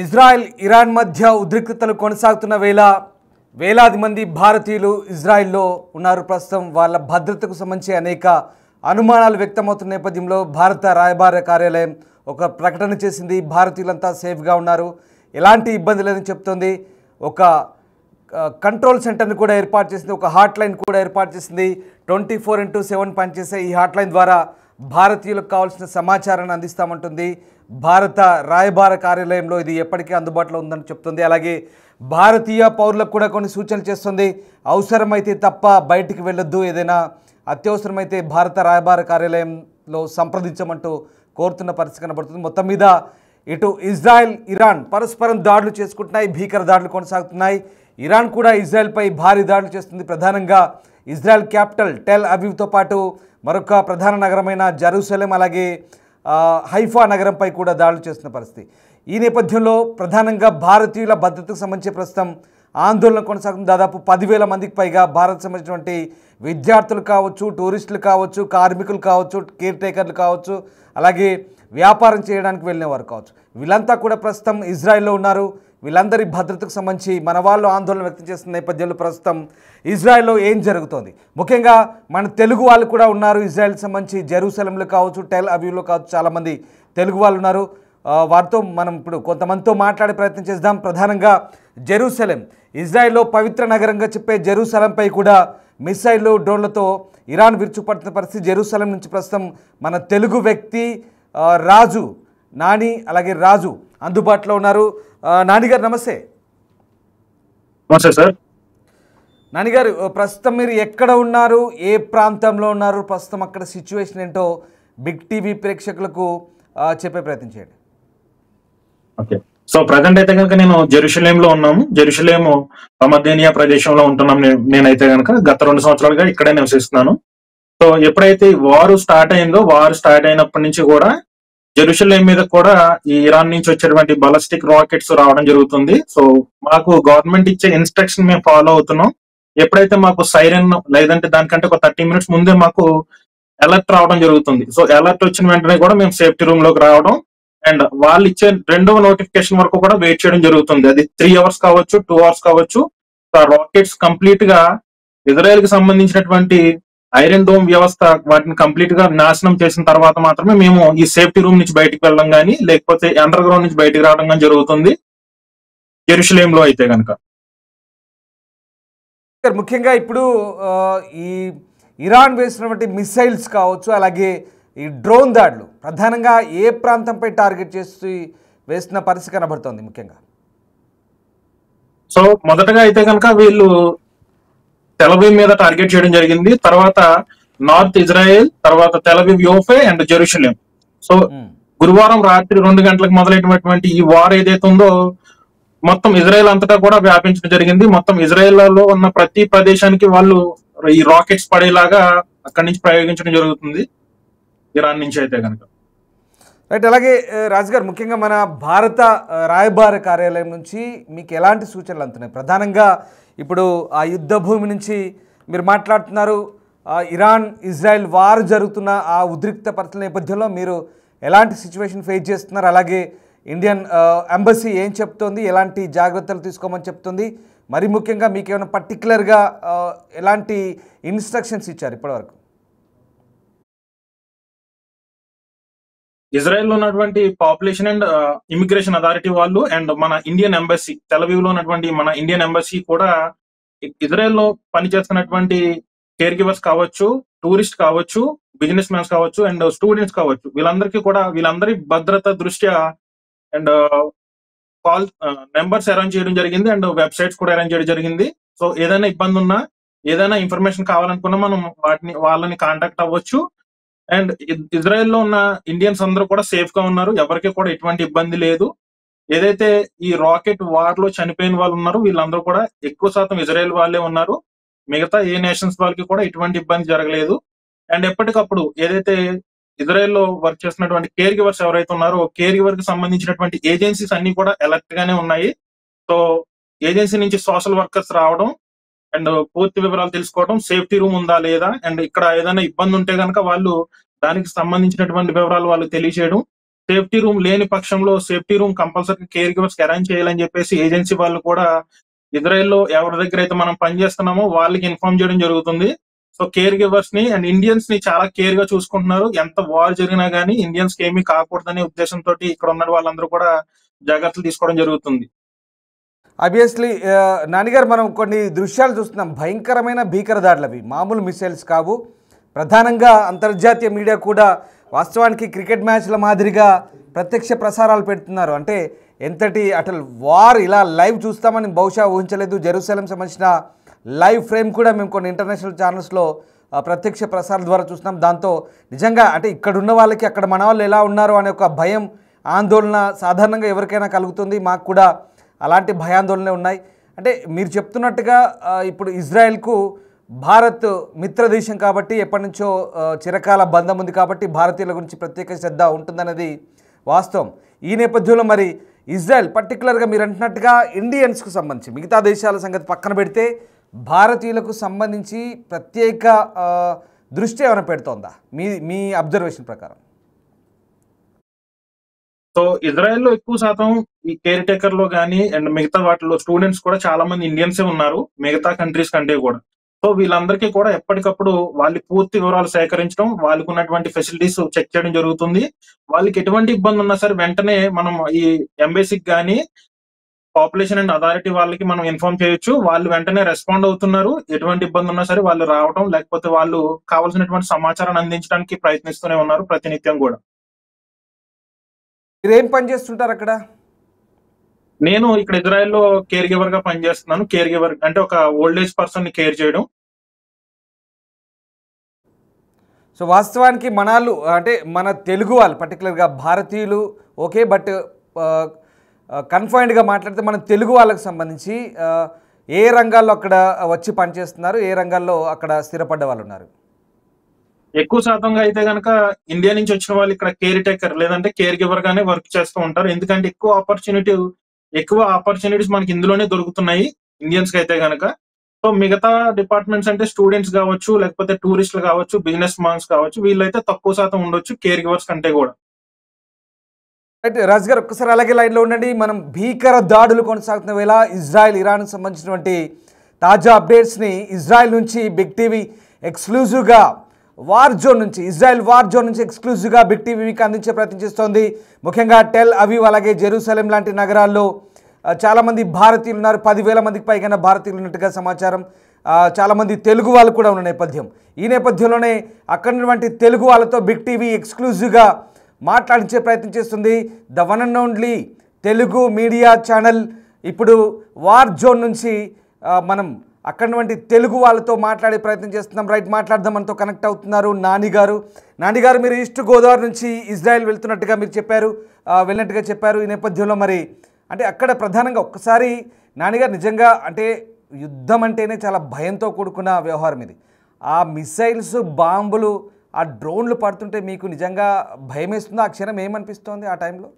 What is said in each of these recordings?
Israel Iran మధ్య ఉద్రిక్తతలు కొనసాగుతున్న వేళ వేలాది మంది భారతీయులు ఇజ్రాయెల్లో ఉన్నారు. ప్రస్తుతం వాళ్ళ భద్రతకు సంబంధించి అనేక అనుమానాలు వ్యక్తమవుతున్న నేపథ్యంలో భారత రాయబార కార్యాలయం ఒక ప్రకటన చేసింది. భారతీయులంతా సేఫ్గా ఉన్నారు, ఎలాంటి ఇబ్బంది లేదని చెప్తోంది. ఒక కంట్రోల్ సెంటర్ని కూడా ఏర్పాటు చేసింది, ఒక హాట్ లైన్ కూడా ఏర్పాటు చేసింది. 24/7 పనిచేసే ఈ హాట్ లైన్ ద్వారా భారతీయులకు కావాల్సిన సమాచారాన్ని అందిస్తామంటుంది. భారత రాయబార కార్యాలయంలో ఇది ఎప్పటికీ అందుబాటులో ఉందని చెప్తుంది. అలాగే భారతీయ పౌరులకు కూడా కొన్ని సూచనలు చేస్తుంది. అవసరమైతే తప్ప బయటికి వెళ్ళొద్దు, ఏదైనా అత్యవసరమైతే భారత రాయబార కార్యాలయంలో సంప్రదించమంటూ కోరుతున్న పరిస్థితి కనబడుతుంది. మొత్తం మీద ఇటు ఇజ్రాయెల్ ఇరాన్ పరస్పరం దాడులు చేసుకుంటున్నాయి, భీకర దాడులు కొనసాగుతున్నాయి. ఇరాన్ కూడా ఇజ్రాయెల్పై భారీ దాడులు చేస్తుంది. ప్రధానంగా ఇజ్రాయెల్ క్యాపిటల్ టెల్ అవీవ్తో పాటు మరొక ప్రధాన నగరమైన జెరూసలేం అలాగే హైఫా నగరంపై కూడా దాడులు చేస్తున్న పరిస్థితి. ఈ నేపథ్యంలో ప్రధానంగా భారతీయుల భద్రతకు సంబంధించి ప్రస్తుతం ఆందోళన కొనసాగుతుంది. దాదాపు 10,000 మందికి పైగా భారత్ సంబంధించినటువంటి విద్యార్థులు కావచ్చు, టూరిస్టులు కావచ్చు, కార్మికులు కావచ్చు, కేర్ టేకర్లు కావచ్చు, అలాగే వ్యాపారం చేయడానికి వెళ్ళిన వారు కావచ్చు, వీళ్ళంతా కూడా ప్రస్తుతం ఇజ్రాయెల్లో ఉన్నారు. వీళ్ళందరి భద్రతకు సంబంధించి మన వాళ్ళు ఆందోళన వ్యక్తం చేస్తున్న నేపథ్యంలో ప్రస్తుతం ఇజ్రాయెల్లో ఏం జరుగుతోంది, ముఖ్యంగా మన తెలుగు వాళ్ళు కూడా ఉన్నారు ఇజ్రాయెల్కి సంబంధించి. జెరూసలంలో కావచ్చు, టెల్ అవీవ్లో కావచ్చు, చాలామంది తెలుగు వాళ్ళు ఉన్నారు. వారితో మనం ఇప్పుడు కొంతమందితో మాట్లాడే ప్రయత్నం చేద్దాం. ప్రధానంగా జెరూసలేం, ఇజ్రాయెల్లో పవిత్ర నగరంగా చెప్పే జెరూసలంపై కూడా మిసైళ్ళు, డ్రోన్లతో ఇరాన్ విరుచుపడుతున్న పరిస్థితి. జెరూసలం నుంచి ప్రస్తుతం మన తెలుగు వ్యక్తి రాజు నాని అలాగే రాజు అందుబాటులో ఉన్నారు. నానిగారు నమస్తే. నమస్తే సార్. నానిగారు, ప్రస్తుతం మీరు ఎక్కడ ఉన్నారు, ఏ ప్రాంతంలో ఉన్నారు, ప్రస్తుతం అక్కడ సిచ్యువేషన్ ఏంటో బిగ్ టీవీ ప్రేక్షకులకు చెప్పే ప్రయత్నం చేయండి. ఓకే, సో ప్రజెంట్ అయితే కనుక నేను జెరూసలేంలో ఉన్నాము. జెరూసలేము సమర్థనీయ ప్రదేశంలో ఉంటున్నాం. నేనైతే కనుక గత 2 సంవత్సరాలుగా ఇక్కడే నివసిస్తున్నాను. సో ఎప్పుడైతే వారు స్టార్ట్ అయినప్పటి నుంచి కూడా జెరూసలేం మీద కూడా ఈ ఇరాన్ నుంచి వచ్చేటువంటి బాలిస్టిక్ రాకెట్స్ రావడం జరుగుతుంది. సో మాకు గవర్నమెంట్ ఇచ్చే ఇన్స్ట్రక్షన్ మేము ఫాలో అవుతున్నాం. ఎప్పుడైతే మాకు సైరన్ లేదంటే దానికంటే ఒక 30 minutes ముందే మాకు అలర్ట్ రావడం జరుగుతుంది. సో అలర్ట్ వచ్చిన వెంటనే కూడా మేము సేఫ్టీ రూమ్ లోకి రావడం అండ్ వాళ్ళు ఇచ్చే 2వ నోటిఫికేషన్ వరకు కూడా వెయిట్ చేయడం జరుగుతుంది. అది 3 hours కావచ్చు, 2 hours కావచ్చు. రాకెట్స్ కంప్లీట్ గా ఇజ్రాయెల్ కి సంబంధించినటువంటి ఐరన్ డోమ్ వ్యవస్థ వాటిని కంప్లీట్ గా నాశనం చేసిన తర్వాత మాత్రమే మేము ఈ సేఫ్టీ రూమ్ నుంచి బయటకు వెళ్ళడం కానీ లేకపోతే అండర్ గ్రౌండ్ నుంచి బయటకు రావడం కానీ జరుగుతుంది జెరూసలేం లో అయితే కనుక. ముఖ్యంగా ఇప్పుడు ఈ ఇరాన్ వేసినటువంటి మిసైల్స్ కావచ్చు, అలాగే ఈ డ్రోన్ దాడులు ప్రధానంగా ఏ ప్రాంతంపై టార్గెట్ చేసి వేస్తున్న పరిస్థితి కనబడుతోంది ముఖ్యంగా? సో మొదటగా అయితే కనుక వీళ్ళు తెలవీవ్ మీద టార్గెట్ చేయడం జరిగింది. తర్వాత నార్త్ ఇజ్రాయెల్, తర్వాత తెలవీవ్, యోఫే అండ్ జెరూసలేం. సో గురువారం రాత్రి 2 గంటలకు మొదలైనటువంటి ఈ వార్ ఏదైతే ఉందో మొత్తం ఇజ్రాయెల్ అంతటా కూడా వ్యాపించడం జరిగింది. మొత్తం ఇజ్రాయెల్ లో ఉన్న ప్రతి ప్రదేశానికి వాళ్ళు ఈ రాకెట్స్ పడేలాగా అక్కడి నుంచి ప్రయోగించడం జరుగుతుంది ఇరాన్ నుంచి అయితే కనుక. రైట్. అలాగే రాజుగారు, ముఖ్యంగా మన భారత రాయబార కార్యాలయం నుంచి మీకు ఎలాంటి సూచనలు అందుతున్నాయి? ప్రధానంగా ఇప్పుడు ఆ యుద్ధ భూమి నుంచి మీరు మాట్లాడుతున్నారు. ఇరాన్ ఇజ్రాయెల్ వార్ జరుగుతున్న ఆ ఉద్రిక్త పరిస్థితుల నేపథ్యంలో మీరు ఎలాంటి సిచ్యువేషన్ ఫేస్ చేస్తున్నారు? అలాగే ఇండియన్ ఎంబసీ ఏం చెప్తోంది, ఎలాంటి జాగ్రత్తలు తీసుకోమని చెప్తుంది? మరి ముఖ్యంగా మీకు ఏమైనా పర్టికులర్గా ఎలాంటి ఇన్స్ట్రక్షన్స్ ఇచ్చారు ఇప్పటివరకు? ఇజ్రాయెల్ లో ఉన్నటువంటి పాపులేషన్ అండ్ ఇమిగ్రేషన్ అథారిటీ వాళ్ళు అండ్ మన ఇండియన్ ఎంబసీ తెలవీవ్ లో ఉన్నటువంటి మన ఇండియన్ ఎంబసీ కూడా ఇజ్రాయెల్ లో పనిచేస్తున్నటువంటి కేర్ గివర్స్ కావచ్చు, టూరిస్ట్ కావచ్చు, బిజినెస్ మ్యాన్స్ కావచ్చు అండ్ స్టూడెంట్స్ కావచ్చు, వీళ్ళందరికీ కూడా వీళ్ళందరి భద్రత దృష్ట్యా అండ్ కాల్ నెంబర్స్ అరేంజ్ చేయడం జరిగింది అండ్ వెబ్సైట్స్ కూడా అరేంజ్ చేయడం జరిగింది. సో ఏదైనా ఇబ్బంది ఉన్నా, ఏదైనా ఇన్ఫర్మేషన్ కావాలనుకున్నా మనం వాళ్ళని కాంటాక్ట్ అవ్వచ్చు. అండ్ ఇజ్రాయెల్లో ఉన్న ఇండియన్స్ అందరూ కూడా సేఫ్ గా ఉన్నారు, ఎవరికి కూడా ఎటువంటి ఇబ్బంది లేదు. ఏదైతే ఈ రాకెట్ వార్ లో చనిపోయిన వాళ్ళు ఉన్నారో వీళ్ళందరూ కూడా ఎక్కువ శాతం ఇజ్రాయెల్ వాళ్ళే ఉన్నారు. మిగతా ఏ నేషన్స్ వాళ్ళకి కూడా ఎటువంటి ఇబ్బంది జరగలేదు. అండ్ ఎప్పటికప్పుడు ఏదైతే ఇజ్రాయెల్లో వర్క్ చేస్తున్నటువంటి కేర్ గివర్స్ ఎవరైతే ఉన్నారో కేర్ గివర్ కి సంబంధించినటువంటి ఏజెన్సీస్ అన్ని కూడా అలర్ట్ గానే ఉన్నాయి. సో ఏజెన్సీ నుంచి సోషల్ వర్కర్స్ రావడం అండ్ పూర్తి వివరాలు తెలుసుకోవడం, సేఫ్టీ రూమ్ ఉందా లేదా అండ్ ఇక్కడ ఏదైనా ఇబ్బంది ఉంటే కనుక వాళ్ళు దానికి సంబంధించినటువంటి వివరాలు వాళ్ళు తెలియజేయడం సేఫ్టీ రూమ్ లేని పక్షంలో safety room compulsory care givers arrange చేయాలని చెప్పేసి ఏజెన్సీ వాళ్ళు కూడా ఇజ్రాయెల్లో ఎవరి దగ్గర అయితే మనం పని చేస్తున్నామో వాళ్ళకి ఇన్ఫార్మ్ చేయడం జరుగుతుంది. సో కేర్ గివర్స్ ని అండ్ ఇండియన్స్ ని చాలా కేర్ గా చూసుకుంటున్నారు. ఎంత వార్ జరిగినా గానీ ఇండియన్స్ కి ఏమీ కాకూడదనే ఉద్దేశంతో ఇక్కడ ఉన్న వాళ్ళందరూ కూడా జాగ్రత్తలు తీసుకోవడం జరుగుతుంది. ఆబ్వియస్లీ నాన్నగారు మనం కొన్ని దృశ్యాలు చూస్తున్నాం, భయంకరమైన భీకర దాడులు అవి, మామూలు మిసైల్స్ కావు. ప్రధానంగా అంతర్జాతీయ మీడియా కూడా వాస్తవానికి క్రికెట్ మ్యాచ్ల మాదిరిగా ప్రత్యక్ష ప్రసారాలు పెడుతున్నారు. అంటే ఎంతటి అసలు వార్ ఇలా లైవ్ చూస్తామని బహుశా ఊహించలేదు. జెరూసలేం సంబంధించిన లైవ్ ఫ్రేమ్ కూడా మేము కొన్ని ఇంటర్నేషనల్ ఛానల్స్లో ప్రత్యక్ష ప్రసారం ద్వారా చూస్తున్నాం. దాంతో నిజంగా అంటే ఇక్కడ ఉన్న వాళ్ళకి అక్కడ మన వాళ్ళు ఎలా ఉన్నారు అనే ఒక భయం, ఆందోళన సాధారణంగా ఎవరికైనా కలుగుతుంది. మాకు కూడా అలాంటి భయాందోళనలే ఉన్నాయి. అంటే మీరు చెప్తున్నట్టుగా ఇప్పుడు ఇజ్రాయెల్కు భారత్ మిత్రదేశం కాబట్టి ఎప్పటి నుంచో చిరకాల బంధం ఉంది కాబట్టి భారతీయుల గురించి ప్రత్యేక శ్రద్ధ ఉంటుందనేది వాస్తవం. ఈ నేపథ్యంలో మరి ఇజ్రాయెల్ పర్టికులర్గా మీరు అంటున్నట్టుగా ఇండియన్స్కు సంబంధించి మిగతా దేశాల సంగతి పక్కన పెడితే భారతీయులకు సంబంధించి ప్రత్యేక దృష్టి ఏమైనా పెడుతోందా మీ అబ్జర్వేషన్ ప్రకారం? సో ఇజ్రాయెల్లో ఎక్కువ శాతం ఈ కేర్ టేకర్ లో కానీ అండ్ మిగతా వాటిలో స్టూడెంట్స్ కూడా చాలా మంది ఇండియన్సే ఉన్నారు, మిగతా కంట్రీస్ కంటే కూడా. సో వీళ్ళందరికీ కూడా ఎప్పటికప్పుడు వాళ్ళ పూర్తి వివరాలు సేకరించడం, వాళ్ళకు ఉన్నటువంటి ఫెసిలిటీస్ చెక్ చేయడం జరుగుతుంది. వాళ్ళకి ఎటువంటి ఇబ్బంది ఉన్నా సరే వెంటనే మనం ఈ ఎంబసీకి కానీ పాపులేషన్ అండ్ అథారిటీ వాళ్ళకి మనం ఇన్ఫార్మ్ చేయొచ్చు. వాళ్ళు వెంటనే రెస్పాండ్ అవుతున్నారు. ఎటువంటి ఇబ్బంది ఉన్నా సరే వాళ్ళు రావడం, లేకపోతే వాళ్ళు కావాల్సినటువంటి సమాచారాన్ని అందించడానికి ప్రయత్నిస్తూనే ఉన్నారు ప్రతినిత్యం కూడా. మీరు ఏం పని చేస్తుంటారు అక్కడ? నేను ఇక్కడ ఇజ్రాయెల్లో కేర్ గివర్ గా పనిచేస్తున్నాను. కేర్ గివర్ అంటే ఒక ఓల్డ్ ఏజ్ పర్సన్ ని కేర్ చేయడం. సో వాస్తవానికి మనాలు అంటే మన తెలుగు వాళ్ళు పర్టికులర్గా భారతీయులు ఓకే, బట్ కన్ఫైన్డ్గా మాట్లాడితే మన తెలుగు వాళ్ళకి సంబంధించి ఏ రంగాల్లో అక్కడ వచ్చి పనిచేస్తున్నారు, ఏ రంగాల్లో అక్కడ స్థిరపడ్డ వాళ్ళు ఉన్నారు? ఎక్కువ శాతంగా అయితే గనక ఇండియా నుంచి వచ్చిన వాళ్ళు ఇక్కడ కేర్ టేకర్ లేదంటే కేర్ గివర్ గానే వర్క్ చేస్తూ ఉంటారు. ఎందుకంటే ఎక్కువ ఆపర్చునిటీస్ మనకి ఇందులోనే దొరుకుతున్నాయి ఇండియన్స్ కి అయితే గనక. సో మిగతా డిపార్ట్మెంట్స్ అంటే స్టూడెంట్స్ కావచ్చు, లేకపోతే టూరిస్టులు కావచ్చు, బిజినెస్ మ్యాన్స్ కావచ్చు, వీళ్ళైతే తక్కువ శాతం ఉండొచ్చు కేర్ గివర్స్ కంటే కూడా. రైట్ రాజు గారు, ఒక్కసారి అలాగే లైన్లో ఉండండి. మనం భీకర దాడులు కొనసాగుతున్న వేళ ఇజ్రాయెల్ ఇరాన్కు సంబంధించినటువంటి తాజా అప్డేట్స్ని ఇజ్రాయెల్ నుంచి బిగ్ టీవీ ఎక్స్క్లూజివ్గా ఇజ్రాయెల్ వార్ జోన్ నుంచి ఎక్స్క్లూజివ్గా బిగ్ టీవీ మీకు అందించే ప్రయత్నం చేస్తోంది. ముఖ్యంగా టెల్ అవీవ్ అలాగే జెరూసలేం లాంటి నగరాల్లో చాలామంది భారతీయులు ఉన్నారు. 10,000 మందికి పైగా భారతీయులు ఉన్నట్టుగా సమాచారం. చాలామంది తెలుగు వాళ్ళు కూడా ఉన్న నేపథ్యం. ఈ నేపథ్యంలోనే అక్కడ ఉన్నటువంటి తెలుగు వాళ్ళతో బిగ్ టీవీ ఎక్స్క్లూజివ్గా మాట్లాడించే ప్రయత్నం చేస్తుంది. The one and only Telugu media channel ఇప్పుడు వార్ జోన్ నుంచి మనం అక్కడి తెలుగు వాళ్ళతో మాట్లాడే ప్రయత్నం చేస్తున్నాం. రైట్, మాట్లాడదాం. మనతో కనెక్ట్ అవుతున్నారు నానిగారు. మీరు ఈస్ట్ గోదావరి నుంచి ఇజ్రాయెల్ వెళ్తున్నట్టుగా మీరు వెళ్ళినట్టుగా చెప్పారు. ఈ నేపథ్యంలో మరి అంటే అక్కడ ప్రధానంగా ఒక్కసారి నానిగారు నిజంగా అంటే యుద్ధం అంటేనే చాలా భయంతో కూడుకున్న వ్యవహారం ఇది. ఆ మిసైల్స్, బాంబులు, ఆ డ్రోన్లు పడుతుంటే మీకు నిజంగా భయం వేస్తుందో? ఆ క్షణం ఏమనిపిస్తోంది ఆ టైంలో?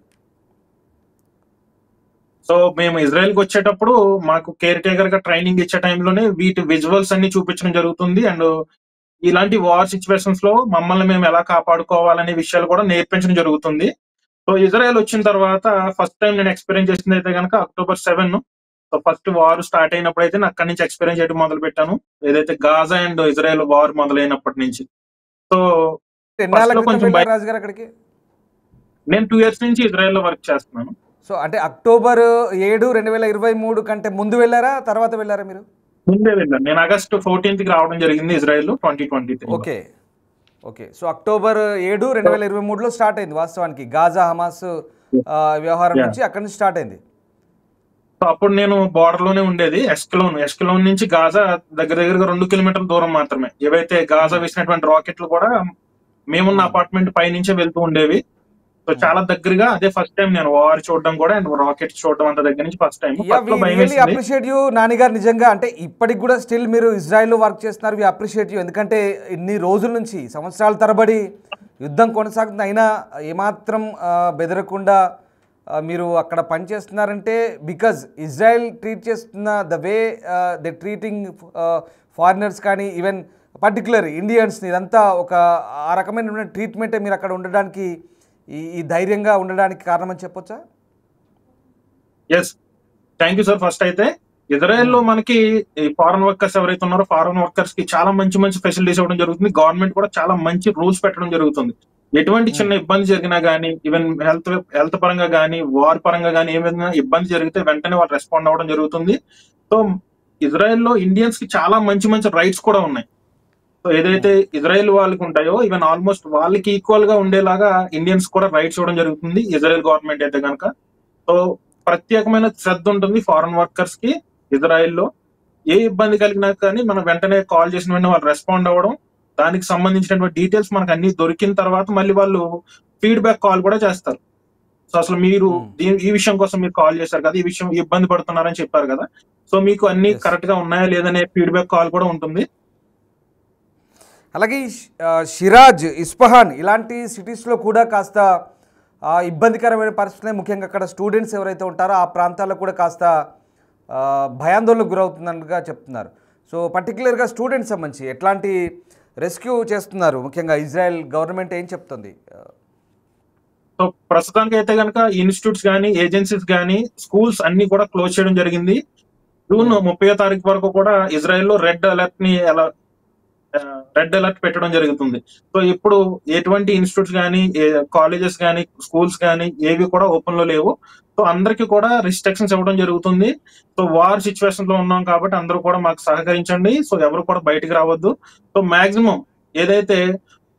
సో మేము ఇజ్రాయెల్ కి వచ్చేటప్పుడు మాకు కేర్ టేకర్ గా ట్రైనింగ్ ఇచ్చే టైంలోనే వీటి విజువల్స్ అన్ని చూపించడం జరుగుతుంది. అండ్ ఇలాంటి వార్ సిచ్యువేషన్స్ లో మమ్మల్ని మేము ఎలా కాపాడుకోవాలనే విషయాలు కూడా నేర్పించడం జరుగుతుంది. సో ఇజ్రాయెల్ వచ్చిన తర్వాత ఫస్ట్ టైం నేను ఎక్స్పీరియన్స్ చేసింది అయితే కనుక October 7. So first war start అయినప్పుడు అయితే నేను అక్కడి నుంచి ఎక్స్పీరియన్స్ చేయడం మొదలు పెట్టాను, ఏదైతే గాజా అండ్ ఇజ్రాయెల్ వార్ మొదలైనప్పటి నుంచి. సో కొంచెం నేను 2 years నుంచి ఇజ్రాయెల్లో వర్క్ చేస్తున్నాను. సో అంటే October 7, 2023 కంటే ముందు వెళ్ళారా, తర్వాత వెళ్ళారా? మీరు ముందే వెళ్ళాను. నేను August 14th రావడం జరిగింది ఇజ్రాయెల్ 2023. ఓకే. సో October 7, 2023లో స్టార్ట్ అయింది వాస్తవానికి గాజా హమాస్ వ్యవహారం నుంచి, అక్కడి నుంచి స్టార్ట్ అయింది. సో అప్పుడు నేను బార్డర్ లోనే ఉండేది. ఎస్కలోన్ నుంచి గాజా దగ్గరగా 2 కిలోమీటర్ల దూరం మాత్రమే. ఏవైతే గాజా వేసినటువంటి రాకెట్లు కూడా మేమున్న అపార్ట్మెంట్ పై నుంచే వెళ్తూ ఉండేవి. సో చాలా దగ్గరగా అదే ఫస్ట్ టైం నేను వార్ చూడడం కూడా అండ్ రాకెట్స్ చూడడం అంత దగ్గర నుంచి ఫస్ట్ టైం. అప్రిషియేట్ యూ నానిగారు. నిజంగా అంటే ఇప్పటికి కూడా స్టిల్ మీరు ఇజ్రాయెల్లో వర్క్ చేస్తున్నారు. We appreciate you. ఎందుకంటే ఇన్ని రోజుల నుంచి సంవత్సరాల తరబడి యుద్ధం కొనసాగుతుంది, అయినా ఏమాత్రం బెదరకుండా మీరు అక్కడ పనిచేస్తున్నారంటే బికాజ్ ఇజ్రాయెల్ ట్రీట్ చేస్తున్న the way they treating foreigners కానీ ఈవెన్ పర్టికులర్ ఇండియన్స్ని, ఇదంతా ఒక ఆ రకమైన ట్రీట్మెంటే మీరు అక్కడ ఉండడానికి ఈ ధైర్యంగా ఉండడానికి కారణం అని చెప్పొచ్చా? Yes, thank you sir. First అయితే ఇజ్రాయెల్లో మనకి ఈ ఫారెన్ వర్కర్స్ ఎవరైతే ఉన్నారో ఫారెన్ వర్కర్స్ కి చాలా మంచి మంచి ఫెసిలిటీస్ ఇవ్వడం జరుగుతుంది. గవర్నమెంట్ కూడా చాలా మంచి రూల్స్ పెట్టడం జరుగుతుంది. ఎటువంటి చిన్న ఇబ్బంది జరిగినా గానీ, ఈవెన్ హెల్త్ పరంగా గానీ, వార్ పరంగా గానీ ఏమైనా ఇబ్బంది జరిగితే వెంటనే వాళ్ళు రెస్పాండ్ అవ్వడం జరుగుతుంది. సో ఇజ్రాయెల్లో ఇండియన్స్ కి చాలా మంచి మంచి రైట్స్ కూడా ఉన్నాయి. సో ఏదైతే ఇజ్రాయెల్ వాళ్ళకి ఉంటాయో ఈవెన్ ఆల్మోస్ట్ వాళ్ళకి ఈక్వల్ గా ఉండేలాగా ఇండియన్స్ కూడా రైట్స్ ఇవ్వడం జరుగుతుంది ఇజ్రాయెల్ గవర్నమెంట్ అయితే కనుక. సో ప్రత్యేకమైన శ్రద్ధ ఉంటుంది ఫారెన్ వర్కర్స్ కి ఇజ్రాయెల్లో. ఏ ఇబ్బంది కలిగినా కానీ మనం వెంటనే కాల్ చేసిన వెంటనే వాళ్ళు రెస్పాండ్ అవ్వడం, దానికి సంబంధించినటువంటి డీటెయిల్స్ మనకు అన్ని దొరికిన తర్వాత మళ్ళీ వాళ్ళు ఫీడ్బ్యాక్ కాల్ కూడా చేస్తారు. సో అసలు మీరు ఈ విషయం కోసం మీరు కాల్ చేశారు కదా, ఈ విషయం ఇబ్బంది పడుతున్నారని చెప్పారు కదా, సో మీకు అన్ని కరెక్ట్ గా ఉన్నాయా లేదనే ఫీడ్బ్యాక్ కాల్ కూడా ఉంటుంది. అలాగే షిరాజ్, ఇస్ఫహాన్ ఇలాంటి సిటీస్లో కూడా కాస్త ఇబ్బందికరమైన పరిస్థితులే, ముఖ్యంగా అక్కడ స్టూడెంట్స్ ఎవరైతే ఉంటారో ఆ ప్రాంతాల్లో కూడా కాస్త భయాందోళనకు గురవుతున్నట్టుగా చెప్తున్నారు. సో పర్టికులర్గా స్టూడెంట్స్ సంబంధించి ఎట్లాంటి రెస్క్యూ చేస్తున్నారు, ముఖ్యంగా ఇజ్రాయెల్ గవర్నమెంట్ ఏం చెప్తుంది? సో ప్రస్తుతానికి అయితే కనుక ఇన్స్టిట్యూట్స్ కానీ, ఏజెన్సీస్ కానీ, స్కూల్స్ అన్ని కూడా క్లోజ్ చేయడం జరిగింది. జూన్ 30వ తారీఖు వరకు కూడా ఇజ్రాయెల్లో రెడ్ అలర్ట్ పెట్టడం జరుగుతుంది. సో ఇప్పుడు ఎటువంటి ఇన్స్టిట్యూట్స్ కానీ, కాలేజెస్ కానీ, స్కూల్స్ కానీ ఏవి కూడా ఓపెన్ లో లేవు. సో అందరికి కూడా రిస్ట్రిక్షన్స్ ఇవ్వడం జరుగుతుంది. సో వార్ సిచ్యువేషన్ లో ఉన్నాం కాబట్టి అందరూ కూడా మాకు సహకరించండి. సో ఎవరు కూడా బయటికి రావద్దు. సో మాక్సిమం ఏదైతే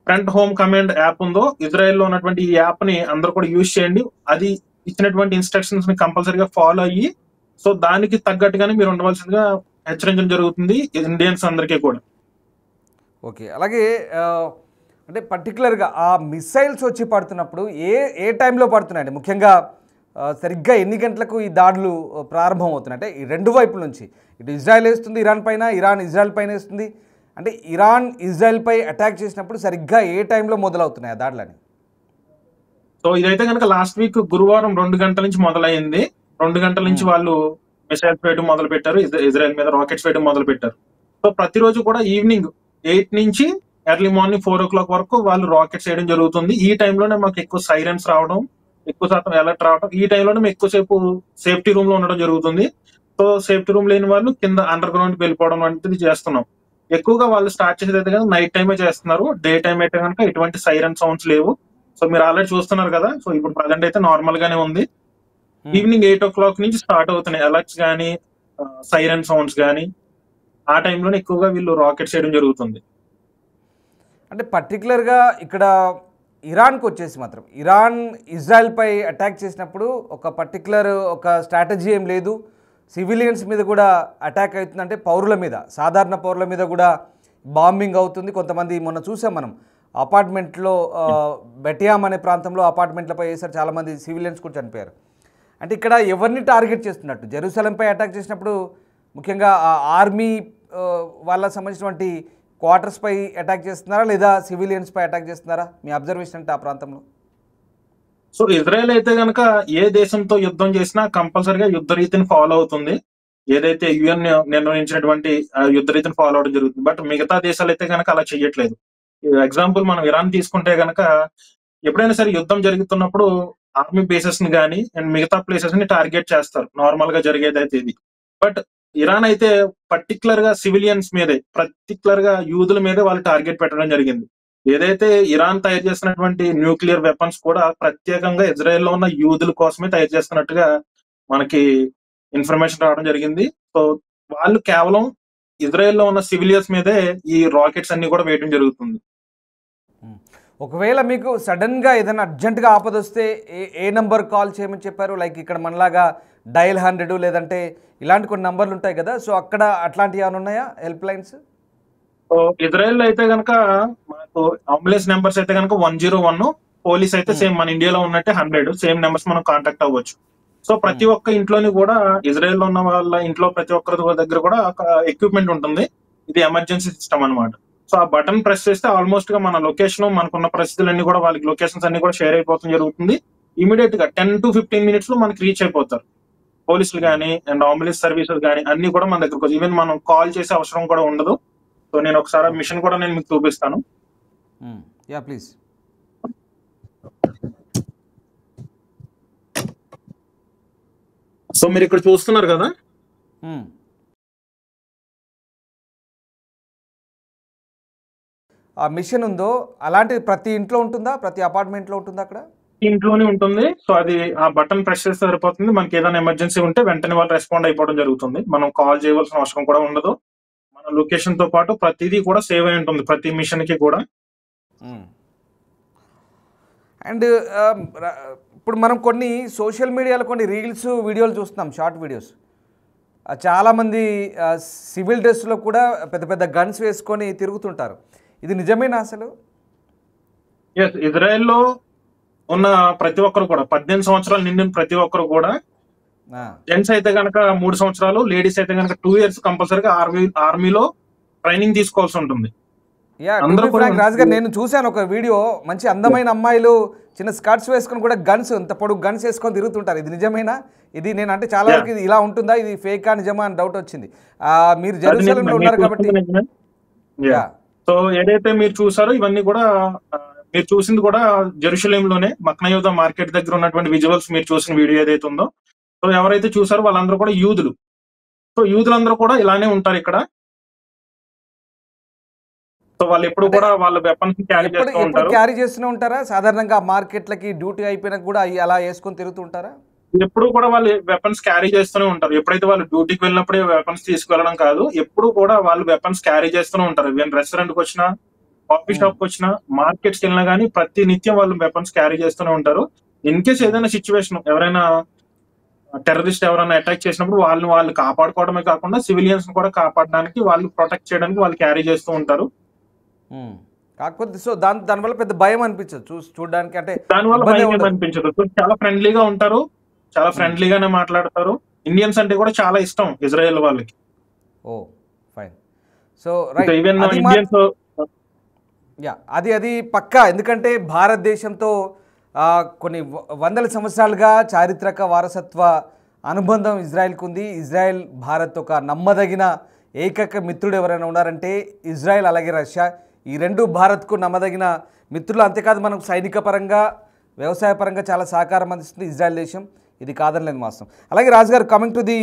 ఫ్రంట్ హోమ్ కమాండ్ యాప్ ఉందో ఇజ్రాయెల్లో ఉన్నటువంటి ఈ యాప్ ని అందరూ కూడా యూజ్ చేయండి. అది ఇచ్చినటువంటి ఇన్స్ట్రక్షన్స్ ని కంపల్సరీగా ఫాలో అయ్యి సో దానికి తగ్గట్టుగానే మీరు ఉండవలసిందిగా హెచ్చరించడం జరుగుతుంది ఇండియన్స్ అందరికీ కూడా. ఓకే, అలాగే అంటే పర్టికులర్గా ఆ మిసైల్స్ వచ్చి పడుతున్నప్పుడు ఏ టైంలో పడుతున్నాయండి? ముఖ్యంగా సరిగ్గా ఎన్ని గంటలకు ఈ దాడులు ప్రారంభం అవుతున్నాయి? అంటే ఈ రెండు వైపుల నుంచి, ఇటు ఇజ్రాయెల్ వేస్తుంది ఇరాన్ పైన, ఇరాన్ ఇజ్రాయెల్ పైన వేస్తుంది. అంటే ఇరాన్ ఇజ్రాయెల్పై అటాక్ చేసినప్పుడు సరిగ్గా ఏ టైంలో మొదలవుతున్నాయి ఆ దాడులని? సో ఇదైతే కనుక లాస్ట్ వీక్ గురువారం 2 గంటల నుంచి మొదలైంది. 2 గంటల నుంచి వాళ్ళు మిసైల్స్ వేయడం మొదలు పెట్టారు, ఇజ్రాయెల్ మీద రాకెట్స్ వేయడం మొదలు పెట్టారు. సో ప్రతిరోజు కూడా ఈవినింగ్ 8 నుంచి ఎర్లీ మార్నింగ్ 4 o'clock వరకు వాళ్ళు రాకెట్స్ వేయడం జరుగుతుంది. ఈ టైంలోనే మాకు ఎక్కువ సైరన్స్ రావడం, ఎక్కువ శాతం అలర్ట్ రావడం, ఈ టైంలోనే మేము ఎక్కువసేపు సేఫ్టీ రూమ్ లో ఉండడం జరుగుతుంది. సో సేఫ్టీ రూమ్ లేని వాళ్ళు కింద అండర్ గ్రౌండ్ కి వెళ్ళిపోవడం వంటిది చేస్తున్నాం. ఎక్కువగా వాళ్ళు స్టార్ట్ చేసేది అయితే కనుక నైట్ టైమే చేస్తున్నారు. డే టైం అయితే కనుక ఎటువంటి సైరన్ సౌండ్స్ లేవు. సో మీరు ఆల్రెడీ చూస్తున్నారు కదా. సో ఇప్పుడు ప్రజెంట్ అయితే నార్మల్ గానే ఉంది. ఈవినింగ్ 8 o'clock నుంచి స్టార్ట్ అవుతున్నాయి అలర్ట్స్ కానీ, సైరన్ సౌండ్స్ కానీ. ఆ టైంలోనే ఎక్కువగా వీళ్ళు రాకెట్స్ చేయడం జరుగుతుంది. అంటే పర్టికులర్గా ఇక్కడ ఇరాన్కి వచ్చేసి మాత్రం ఇరాన్ ఇజ్రాయెల్పై అటాక్ చేసినప్పుడు ఒక స్ట్రాటజీ ఏం లేదు, సివిలియన్స్ మీద కూడా అటాక్ అవుతుందంటే పౌరుల మీద, సాధారణ పౌరుల మీద కూడా బాంబింగ్ అవుతుంది. కొంతమంది మొన్న చూసాం మనం అపార్ట్మెంట్లో బెటియామ్ అనే ప్రాంతంలో అపార్ట్మెంట్లపై వేసారు, చాలామంది సివిలియన్స్ కూడా చనిపోయారు. అంటే ఇక్కడ ఎవరిని టార్గెట్ చేస్తున్నట్టు? జెరూసలంపై అటాక్ చేసినప్పుడు ముఖ్యంగా ఆర్మీ వాళ్ళకి సంబంధించినటువంటి క్వార్టర్స్పై అటాక్ చేస్తున్నారా లేదా సివిలియన్స్పై అటాక్ చేస్తున్నారా? మీ అబ్జర్వేషన్ అంటే ఆ ప్రాంతంలో. సో ఇజ్రాయెల్ అయితే కనుక ఏ దేశంతో యుద్ధం చేసినా కంపల్సరిగా యుద్ధ రీతిని ఫాలో అవుతుంది. ఏదైతే యుఎన్ నిర్ణయించినటువంటి యుద్ధ రీతిని ఫాలో అవడం జరుగుతుంది. బట్ మిగతా దేశాలు అయితే కనుక అలా చెయ్యట్లేదు. ఎగ్జాంపుల్ మనం ఇరాన్ తీసుకుంటే కనుక ఎప్పుడైనా సరే యుద్ధం జరుగుతున్నప్పుడు ఆర్మీ బేసెస్ ని కానీ అండ్ మిగతా ప్లేసెస్ ని టార్గెట్ చేస్తారు, నార్మల్ గా జరిగేది అయితే ఇది. బట్ ఇరాన్ అయితే పర్టికులర్ గా సివిలియన్స్ మీదే, పర్టికులర్ గా యూదుల మీదే వాళ్ళు టార్గెట్ పెట్టడం జరిగింది. ఏదైతే ఇరాన్ తయారు చేస్తున్నటువంటి న్యూక్లియర్ వెపన్స్ కూడా ప్రత్యేకంగా ఇజ్రాయెల్లో ఉన్న యూదుల కోసమే తయారు చేస్తున్నట్టుగా మనకి ఇన్ఫర్మేషన్ రావడం జరిగింది. సో వాళ్ళు కేవలం ఇజ్రాయెల్లో ఉన్న సివిలియన్స్ మీదే ఈ రాకెట్స్ అన్ని కూడా వేయడం జరుగుతుంది. ఒకవేళ మీకు సడన్గా ఏదైనా అర్జెంటుగా ఆపద వస్తే ఏ నంబర్ కాల్ చేయమని చెప్పారు? లైక్ ఇక్కడ మనలాగా డయల్ 100 లేదంటే ఇలాంటి కొన్ని నంబర్లు ఉంటాయి కదా, సో అక్కడ అట్లాంటివి ఏమైనా ఉన్నాయా హెల్ప్ లైన్స్? సో ఇజ్రాయెల్ అయితే కనుక మనకు అంబులెన్స్ నెంబర్స్ అయితే కనుక 101, పోలీస్ అయితే సేమ్ మన ఇండియాలో ఉన్నట్టే 100 సేమ్ నెంబర్స్ మనం కాంటాక్ట్ అవ్వచ్చు. సో ప్రతి ఒక్క ఇంట్లోని కూడా ఇజ్రాయెల్ లో ఉన్న వాళ్ళ ఇంట్లో ప్రతి ఒక్కరి దగ్గర కూడా ఒక ఎక్విప్మెంట్ ఉంటుంది. ఇది ఎమర్జెన్సీ సిస్టమ్ అన్నమాట. సో ఆ బటన్ ప్రెస్ చేస్తే ఆల్మోస్ట్ గా మన లొకేషన్, మనకున్న పరిస్థితులన్నీ కూడా వాళ్ళకి లొకేషన్స్ అన్ని కూడా షేర్ అయిపోవడం జరుగుతుంది. ఇమీడియట్ గా 10 to 15 minutes లో మనకి రీచ్ అయిపోతారు పోలీసులు కానీ అండ్ అంబులెన్స్ సర్వీసెస్ కానీ అన్ని కూడా మన దగ్గరకు. ఈవెన్ మనం కాల్ చేసే అవసరం కూడా ఉండదు. సో నేను ఒకసారి మిషన్ కూడా నేను మీకు చూపిస్తాను. Yeah please. సో మీరు ఇక్కడ చూస్తున్నారు కదా, ఉమ్. ఆ మిషన్ ఉందో అలాంటిది ప్రతి ఇంట్లో ఉంటుందా, ప్రతి అపార్ట్మెంట్లో ఉంటుందా అక్కడ? ఇంట్లోనే ఉంటుంది. సో అది ఆ బటన్ ప్రెస్ చేస్తే సరిపోతుంది. మనకి ఏదైనా ఎమర్జెన్సీ ఉంటే వెంటనే వాళ్ళు రెస్పాండ్ అయిపోవడం జరుగుతుంది. మనం కాల్ చేయవలసిన అవసరం కూడా ఉండదు. మన లొకేషన్ తో పాటు ప్రతిదీ కూడా సేవ్ అయి ఉంటుంది, ప్రతి మిషన్ కి కూడా. అండ్ ఇప్పుడు మనం కొన్ని సోషల్ మీడియాలో కొన్ని రీల్స్ వీడియోలు చూస్తున్నాం, షార్ట్ వీడియోస్. చాలామంది సివిల్ డ్రెస్లో కూడా పెద్ద పెద్ద గన్స్ వేసుకొని తిరుగుతుంటారు. ఇది నిజమేనా అసలు? ఇజ్రాయెల్లో ఉన్న ప్రతి ఒక్కరు కూడా 18 సంవత్సరాలు నిండిన ప్రతి ఒక్కరు కూడా, జెంట్స్ అయితే కనుక 3 సంవత్సరాలు, లేడీస్ అయితే కనుక 2 years కంపల్సరీగా ఆర్మీలో ట్రైనింగ్ తీసుకోవాల్సి ఉంటుంది. రాజు గారు, నేను చూశాను ఒక వీడియో, మంచి అందమైన అమ్మాయిలు చిన్న స్కర్ట్స్ వేసుకొని కూడా గన్స్, ఇంత పొడుగు గన్స్ వేసుకొని తిరుగుతుంటారు. ఇది నిజమేనా? ఇది నేను అంటే చాలా వరకు ఇది ఇలా ఉంటుందా, ఇది ఫేకా నిజమా అని డౌట్ వచ్చింది. మీరు జెరూసలేంలో ఉన్నారు కాబట్టి. సో ఏదైతే మీరు చూసారో ఇవన్నీ కూడా మీరు చూసింది కూడా జెరూసలేంలోనే మక్నయూదా మార్కెట్ దగ్గర ఉన్నటువంటి విజువల్స్, మీరు చూసిన వీడియో ఏదైతే ఉందో. సో ఎవరైతే చూసారో వాళ్ళందరూ కూడా యూదులు. సో యూదులందరూ కూడా ఇలానే ఉంటారు ఇక్కడ. సో వాళ్ళు ఎప్పుడు కూడా వాళ్ళ వెపన్స్ క్యారీ చేస్తూ ఉంటారు. క్యారీ చేస్తూనే ఉంటారా? సాధారణంగా మార్కెట్లకి డ్యూటీ అయిపోయినా కూడా అలా వేసుకొని తిరుగుతూ ఉంటారా? ఎప్పుడు కూడా వాళ్ళు వెపన్స్ క్యారీ చేస్తూనే ఉంటారు. ఎప్పుడైతే వాళ్ళు డ్యూటీకి వెళ్ళినప్పుడే వెపన్స్ తీసుకెళ్లడం కాదు, ఎప్పుడు కూడా వాళ్ళు వెపన్స్ క్యారీ చేస్తూనే ఉంటారు. ఈవెన్ రెస్టారెంట్ కి వచ్చినా, కాఫీ షాప్ కి వచ్చినా, మార్కెట్స్ కి వెళ్ళినా కానీ ప్రతి నిత్యం వాళ్ళు వెపన్స్ క్యారీ చేస్తూనే ఉంటారు. ఇన్ కేస్ ఏదైనా సిచ్యువేషన్, ఎవరైనా టెర్రరిస్ట్ ఎవరైనా అటాక్ చేసినప్పుడు వాళ్ళు కాపాడుకోవడమే కాకుండా సివిలియన్స్ కూడా కాపాడడానికి, వాళ్ళు ప్రొటెక్ట్ చేయడానికి వాళ్ళు క్యారీ చేస్తూ ఉంటారు. కాకపోతే సో దానివల్ల పెద్ద భయం అనిపించదు చూడడానికి, అంటే దానివల్ల భయం అనిపించదు. చాలా ఫ్రెండ్లీగా ఉంటారు, చాలా ఫ్రెండ్లీగానే మాట్లాడతారు. ఇండియన్స్ అంటే కూడా చాలా ఇష్టం ఇజ్రాయెల్ వాళ్ళకి. ఓ ఫైన్. సో రైట్, అది పక్కా. ఎందుకంటే భారతదేశంతో కొన్ని వందల సంవత్సరాలుగా చారిత్రక వారసత్వ అనుబంధం ఇజ్రాయెల్కు ఉంది. ఇజ్రాయెల్ భారత్ ఒక నమ్మదగిన ఏకైక మిత్రుడు ఎవరైనా ఉన్నారంటే ఇజ్రాయెల్, అలాగే రష్యా. ఈ రెండు భారత్కు నమ్మదగిన మిత్రులు. అంతేకాదు మనకు సైనిక పరంగా, వ్యవసాయ పరంగా చాలా సహకారం అందిస్తుంది ఇజ్రాయెల్ దేశం. ఇది కాదనలేదు వాస్తవం. అలాగే రాజుగారు, కమింగ్ టు ది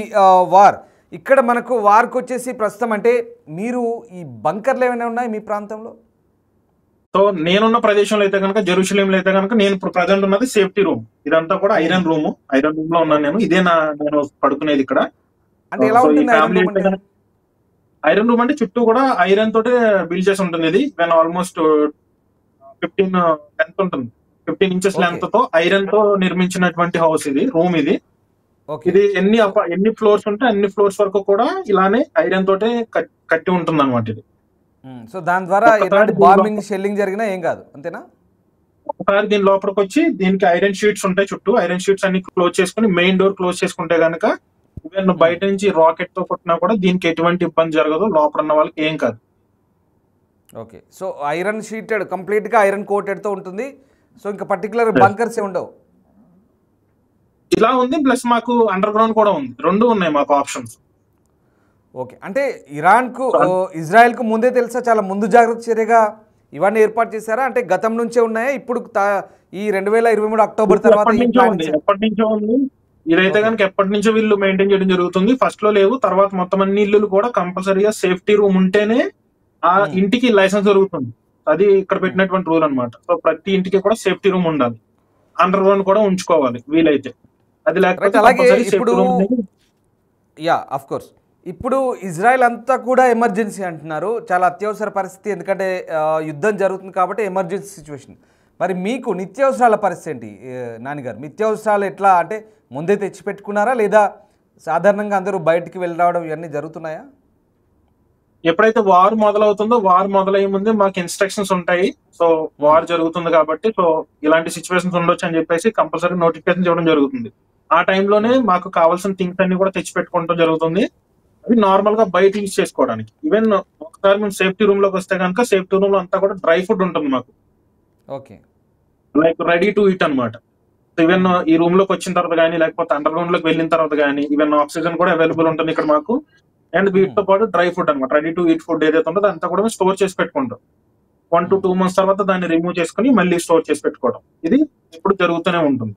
వార్, ఇక్కడ మనకు వార్కి వచ్చేసి ప్రస్తుతం అంటే మీరు ఈ బంకర్లు ఏమైనా ఉన్నాయి మీ ప్రాంతంలో? సో నేనున్న ప్రదేశంలో అయితే కనుక, జెరూసలేంలో అయితే కనుక, నేను ఇప్పుడు ప్రజెంట్ ఉన్నది సేఫ్టీ రూమ్. ఇదంతా కూడా ఐరన్ రూమ్ లో ఉన్నాను నేను. ఇదే నేను పడుకునేది ఇక్కడ. అంటే ఎలా ఉంటుంది ఐరన్ రూమ్? అంటే చుట్టూ కూడా ఐరన్ తోటే బిల్డ్ చేసి ఉంటుంది. ఇది ఆల్మోస్ట్ 15 లెంత్ ఉంటుంది, 15 inches లెంత్ తో ఐరన్ తో నిర్మించినటువంటి హౌస్ ఇది, రూమ్ ఇది. ఇది ఎన్ని ఫ్లోర్స్ ఉంటే అన్ని ఫ్లోర్స్ వరకు కూడా ఇలానే ఐరన్ తోటే కట్టి ఉంటుంది అనమాట ఇది. సో దాని ద్వారా ఎలాంటి బాంబింగ్, షెల్లింగ్ జరిగినా ఏం కాదు, అంతేనా? ఒకసారి దీని లోపలికి వచ్చి దీనికి ఐరన్ షీట్స్ ఉంటాయి చుట్టూ. ఐరన్ షీట్స్ అన్ని క్లోజ్ చేసుకుని మెయిన్ డోర్ క్లోజ్ చేసుకుంటే గనక ఈవెన్ బయట నుంచి రాకెట్ తో కొట్టినా కూడా దీనికి ఎటువంటి ఇబ్బంది జరగదు, లోపల ఉన్న వాళ్ళకి ఏం కాదు. Okay, so iron sheeted, complete గా ఐరన్ కోటెడ్ తో ఉంటుంది. సో ఇంకా పర్టికులర్ బంకర్స్ ఉండవు. ఇలా ఉంది, ప్లస్ మాకు అండర్ గ్రౌండ్ కూడా ఉంది. రెండు ఉన్నాయి మాకు ఆప్షన్స్. ఓకే, అంటే ఇరాన్కు, ఇజ్రాయెల్కు ముందే తెలుసా, చాలా ముందు జాగ్రత్త చర్యగా ఇవన్నీ ఏర్పాటు చేశారా? అంటే గతం నుంచే ఉన్నాయా? ఇప్పుడు ఈ 2023 అక్టోబర్ తర్వాత ఎప్పటి నుంచో ఉంది. ఇదైతే కనుక ఎప్పటి నుంచో వీళ్ళు మెయింటైన్ చేయడం జరుగుతుంది. ఫస్ట్ లో లేవు, తర్వాత మొత్తం అన్ని ఇల్లు కూడా కంపల్సరీగా సేఫ్టీ రూమ్ ఉంటేనే ఆ ఇంటికి లైసెన్స్ దొరుకుతుంది. అది ఇక్కడ పెట్టినటువంటి రూల్ అనమాట. సో ప్రతి ఇంటికి కూడా సేఫ్టీ రూమ్ ఉండాలి, అండర్ గ్రౌండ్ కూడా ఉంచుకోవాలి వీలైతే. అది లేకపోతే ఆఫ్ కోర్స్. ఇప్పుడు ఇజ్రాయెల్ అంతా కూడా ఎమర్జెన్సీ అంటున్నారు, చాలా అత్యవసర పరిస్థితి. ఎందుకంటే యుద్ధం జరుగుతుంది కాబట్టి ఎమర్జెన్సీ సిచ్యువేషన్. మరి మీకు నిత్యావసరాల పరిస్థితి ఏంటి నాన్నగారు? నిత్యావసరాలు ఎట్లా, అంటే ముందే తెచ్చి పెట్టుకున్నారా, లేదా సాధారణంగా అందరూ బయటికి వెళ్ళి రావడం ఇవన్నీ జరుగుతున్నాయా? ఎప్పుడైతే వార్ మొదలవుతుందో, వార్ మొదలయ్యే ముందే మాకు ఇన్స్ట్రక్షన్స్ ఉంటాయి. సో వార్ జరుగుతుంది కాబట్టి, సో ఇలాంటి సిచ్యువేషన్స్ ఉండొచ్చు అని చెప్పేసి కంపల్సరీ నోటిఫికేషన్ ఇవ్వడం జరుగుతుంది. ఆ టైంలోనే మాకు కావాల్సిన థింగ్స్ అన్ని కూడా తెచ్చి పెట్టుకోవడం జరుగుతుంది. అవి నార్మల్ గా బయట యూజ్ చేసుకోవడానికి. ఈవెన్ ఒకసారి మేము సేఫ్టీ రూమ్ లోకి వస్తే కనుక, సేఫ్టీ రూమ్ లో అంతా కూడా డ్రై ఫుడ్ ఉంటుంది మాకు. Okay, like ready to eat అనమాట. ఈవెన్ ఈ రూమ్ లోకి వచ్చిన తర్వాత కానీ, లేకపోతే అండర్ గ్రౌండ్ లోకి వెళ్ళిన తర్వాత కానీ, ఈవెన్ ఆక్సిజన్ కూడా అవైలబుల్ ఉంటుంది ఇక్కడ మాకు. అండ్ వీటితో పాటు డ్రై ఫుడ్ అనమాట, రెడీ టు ఈట్ ఫుడ్ ఏదైతే ఉంటుందో అంతా కూడా స్టోర్ చేసి పెట్టుకుంటాం. 1 to 2 months తర్వాత దాన్ని రిమూవ్ చేసుకుని మళ్ళీ స్టోర్ చేసి పెట్టుకోవడం, ఇది ఇప్పుడు జరుగుతూనే ఉంటుంది.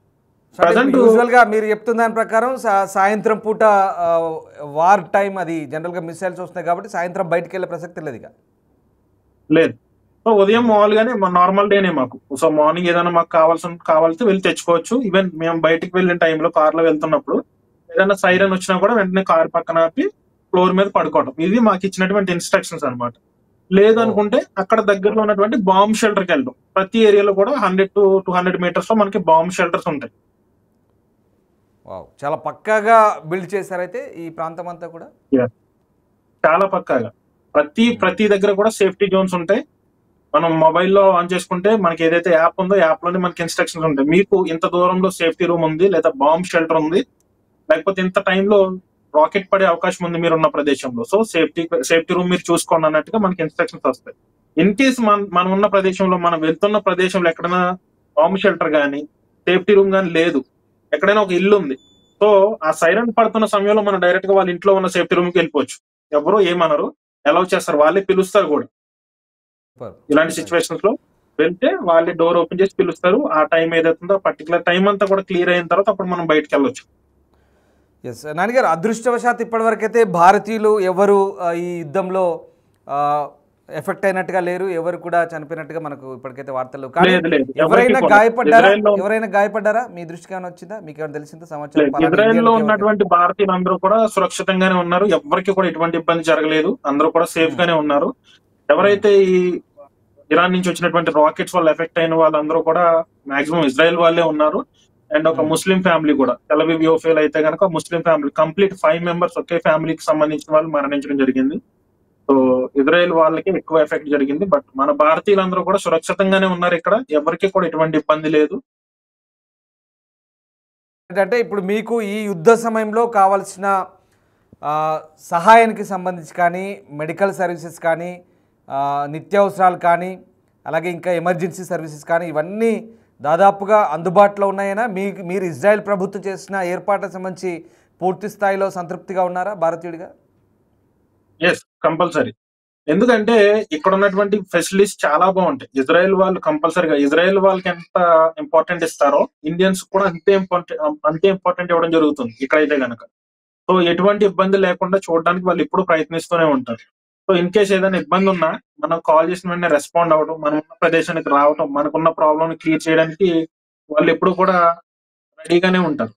ప్రజెంట్ యూజువల్గా మీరు చెప్తున్న దాని ప్రకారం సాయంత్రం పూట వార్ టైం అది జనరల్గా మిసైల్స్ వస్తున్నాయి కాబట్టి సాయంత్రం బయటికి వెళ్ళే ప్రసక్తి లేదు ఇక. లేదు. సో ఉదయం మామూలుగానే నార్మల్ డేనే మాకు. సో మార్నింగ్ ఏదైనా మాకు కావాల్సి వెళ్ళి తెచ్చుకోవచ్చు. ఈవెన్ మేము బయటికి వెళ్ళిన టైంలో కార్లో వెళ్తున్నప్పుడు ఏదైనా సైరన్ వచ్చినా కూడా వెంటనే కార్ పక్కన ఆపి ఫ్లోర్ మీద పడుకోవడం. ఇది మాకు ఇచ్చినటువంటి ఇన్స్ట్రక్షన్స్ అనమాట. లేదనుకుంటే అక్కడ దగ్గరలో ఉన్నటువంటి బాంబ్ షెల్టర్కి వెళ్ళడం. ప్రతి ఏరియాలో కూడా 100 to 200 మీటర్స్ లో మనకి బాంబ్ షెల్టర్స్ ఉంటాయి. చాలా పక్కాగా బిల్డ్ చేశారైతే ఈ ప్రాంతం అంతా కూడా. చాలా పక్కాగా ప్రతి దగ్గర కూడా సేఫ్టీ జోన్స్ ఉంటాయి. మనం మొబైల్లో ఆన్ చేసుకుంటే మనకి ఏదైతే యాప్ ఉందో యాప్ లోనే మనకి ఇన్స్ట్రక్షన్స్ ఉంటాయి. మీకు ఇంత దూరంలో సేఫ్టీ రూమ్ ఉంది, లేదా బాంబ్ షెల్టర్ ఉంది, లేకపోతే ఇంత టైంలో రాకెట్ పడే అవకాశం ఉంది మీరున్న ప్రదేశంలో. సో సేఫ్టీ రూమ్ మీరు చూసుకోండి అన్నట్టుగా మనకి ఇన్స్ట్రక్షన్స్ వస్తాయి. ఇన్ కేస్ మనం ఉన్న ప్రదేశంలో, మనం వెళ్తున్న ప్రదేశంలో ఎక్కడైనా బాంబ్ షెల్టర్ కానీ సేఫ్టీ రూమ్ కానీ లేదు, ఎక్కడైనా ఒక ఇల్లు ఉంది, సో ఆ సైరన్ పడుతున్న సమయంలో మనం డైరెక్ట్ గా వాళ్ళ ఇంట్లో ఉన్న సేఫ్టీ రూమ్ కి వెళ్ళిపోవచ్చు. ఎవరు ఏమనరు, అలౌ చేస్తారు, వాళ్ళే పిలుస్తారు కూడా. ఇలాంటి సిచ్యువేషన్స్ లో వెళ్తే వాళ్ళే డోర్ ఓపెన్ చేసి పిలుస్తారు. ఆ టైం ఏదైతుందో పర్టికులర్ టైం అంతా కూడా క్లియర్ అయిన తర్వాత అప్పుడు మనం బయటకు వెళ్ళొచ్చు. ఎస్ నాన్నగారు, అదృష్టవశాత్తు ఇప్పటివరకైతే భారతీయులు ఎవరు ఈ యుద్ధంలో ఎఫెక్ట్ అయినట్టుగా లేరు, ఎవరు కూడా చనిపోయినట్టుగా మనకు ఇప్పటికైతే వార్తలు. కానీ ఎవరైనా గాయపడ్డారా? మీ దృష్టికి ఏమైనా వచ్చిందా? మీకు ఏమైనా తెలిసిందా సమాచారం? ఇజ్రాయెల్ లో ఉన్నటువంటి భారతీయులు అందరూ కూడా సురక్షితంగానే ఉన్నారు. ఎవరికి కూడా ఎటువంటి ఇబ్బంది జరగలేదు. అందరూ కూడా సేఫ్ గానే ఉన్నారు. ఎవరైతే ఈ ఇరాన్ నుంచి వచ్చినటువంటి రాకెట్స్ వల్ల ఎఫెక్ట్ అయిన వాళ్ళందరూ కూడా మాక్సిమం ఇజ్రాయెల్ వాళ్ళే ఉన్నారు. అండ్ ఒక ముస్లిం ఫ్యామిలీ కూడా, తెల్ అవీవ్ యోఫేల్ అయితే కనుక ముస్లిం ఫ్యామిలీ కంప్లీట్ 5 members ఒకే ఫ్యామిలీకి సంబంధించిన వాళ్ళు మరణించడం జరిగింది. సో ఇజ్రాయెల్ వాళ్ళకి ఎక్కువ ఎఫెక్ట్ జరిగింది. బట్ మన భారతీయులందరూ కూడా సురక్షితంగానే ఉన్నారు. ఇక్కడ ఎవరికి కూడా ఎటువంటి ఇబ్బంది లేదు. అంటే ఇప్పుడు మీకు ఈ యుద్ధ సమయంలో కావాల్సిన సహాయానికి సంబంధించి కానీ, మెడికల్ సర్వీసెస్ కానీ, నిత్యావసరాలు కానీ, అలాగే ఇంకా ఎమర్జెన్సీ సర్వీసెస్ కానీ, ఇవన్నీ దాదాపుగా అందుబాటులో ఉన్నాయనా? మీరు ఇజ్రాయెల్ ప్రభుత్వం చేసిన ఏర్పాట్లకు సంబంధించి పూర్తి స్థాయిలో సంతృప్తిగా ఉన్నారా భారతీయుడిగా? Yes, compulsory. ఎందుకంటే ఇక్కడ ఉన్నటువంటి ఫెసిలిటీస్ చాలా బాగుంటాయి. ఇజ్రాయెల్ వాళ్ళు కంపల్సరీగా, ఇజ్రాయెల్ వాళ్ళకి ఎంత ఇంపార్టెంట్ ఇస్తారో ఇండియన్స్ కూడా అంతే ఇంపార్టెంట్ ఇవ్వడం జరుగుతుంది ఇక్కడైతే కనుక. సో ఎటువంటి ఇబ్బంది లేకుండా చూడడానికి వాళ్ళు ఎప్పుడు ప్రయత్నిస్తూనే ఉంటారు. సో ఇన్ కేస్ ఏదైనా ఇబ్బంది ఉన్నా మనం కాల్ చేసిన వెంటనే రెస్పాండ్ అవ్వడం, మనం ఉన్న ప్రదేశానికి రావడం, మనకున్న ప్రాబ్లం క్లియర్ చేయడానికి వాళ్ళు ఎప్పుడు కూడా రెడీగానే ఉంటారు.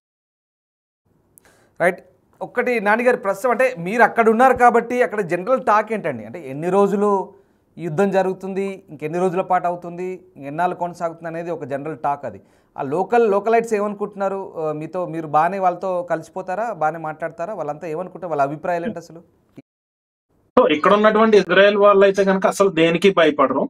రైట్. ఒక్కటి నాన్నగారు, ప్రస్తుతం అంటే మీరు అక్కడ ఉన్నారు కాబట్టి అక్కడ జనరల్ టాక్ ఏంటండి? అంటే ఎన్ని రోజులు యుద్ధం జరుగుతుంది, ఇంకెన్ని రోజుల పాటు అవుతుంది, ఎన్నాళ్ళు కొనసాగుతుంది అనేది ఒక జనరల్ టాక్. అది ఆ లోకలైట్స్ ఏమనుకుంటున్నారు? మీరు బాగానే వాళ్ళతో కలిసిపోతారా, బాగానే మాట్లాడతారా? వాళ్ళంతా ఏమనుకుంటారు, వాళ్ళ అభిప్రాయాలు ఏంటి అసలు? సో ఇక్కడ ఉన్నటువంటి ఇజ్రాయెల్ వాళ్ళు అయితే కనుక అసలు దేనికి భయపడరు.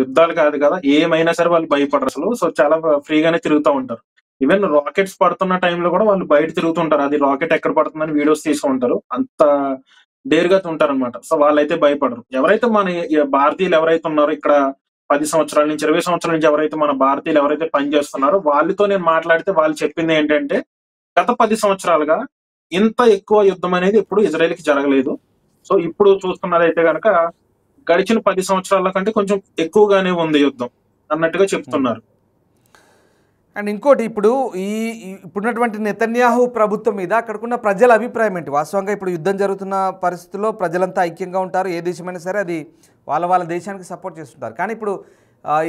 యుద్ధాలు కాదు కదా, ఏమైనా సరే వాళ్ళు భయపడరు అసలు. సో చాలా ఫ్రీగానే తిరుగుతూ ఉంటారు. ఈవెన్ రాకెట్స్ పడుతున్న టైంలో కూడా వాళ్ళు బయట తిరుగుతుంటారు. అది రాకెట్ ఎక్కడ పడుతుందని వీడియోస్ తీసుకుంటారు. అంత డేర్గా ఉంటారు అనమాట. సో వాళ్ళైతే భయపడరు. ఎవరైతే మన భారతీయులు ఎవరైతే ఉన్నారో ఇక్కడ 10 సంవత్సరాల నుంచి 20 సంవత్సరాల నుంచి ఎవరైతే మన భారతీయులు ఎవరైతే పనిచేస్తున్నారో వాళ్ళతో నేను మాట్లాడితే వాళ్ళు చెప్పింది ఏంటంటే, గత 10 సంవత్సరాలుగా ఇంత ఎక్కువ యుద్ధం అనేది ఎప్పుడు ఇజ్రాయెల్కి జరగలేదు. సో ఇప్పుడు చూస్తున్నదైతే కనుక గడిచిన 10 సంవత్సరాల కంటే కొంచెం ఎక్కువగానే ఉంది యుద్ధం అన్నట్టుగా చెప్తున్నారు. అండ్ ఇంకోటి, ఇప్పుడున్నటువంటి నెతన్యాహు ప్రభుత్వం మీద అక్కడికున్న ప్రజల అభిప్రాయం ఏంటి? వాస్తవంగా ఇప్పుడు యుద్ధం జరుగుతున్న పరిస్థితుల్లో ప్రజలంతా ఐక్యంగా ఉంటారు. ఏ దేశమైనా సరే అది వాళ్ళ దేశానికి సపోర్ట్ చేస్తుంటారు. కానీ ఇప్పుడు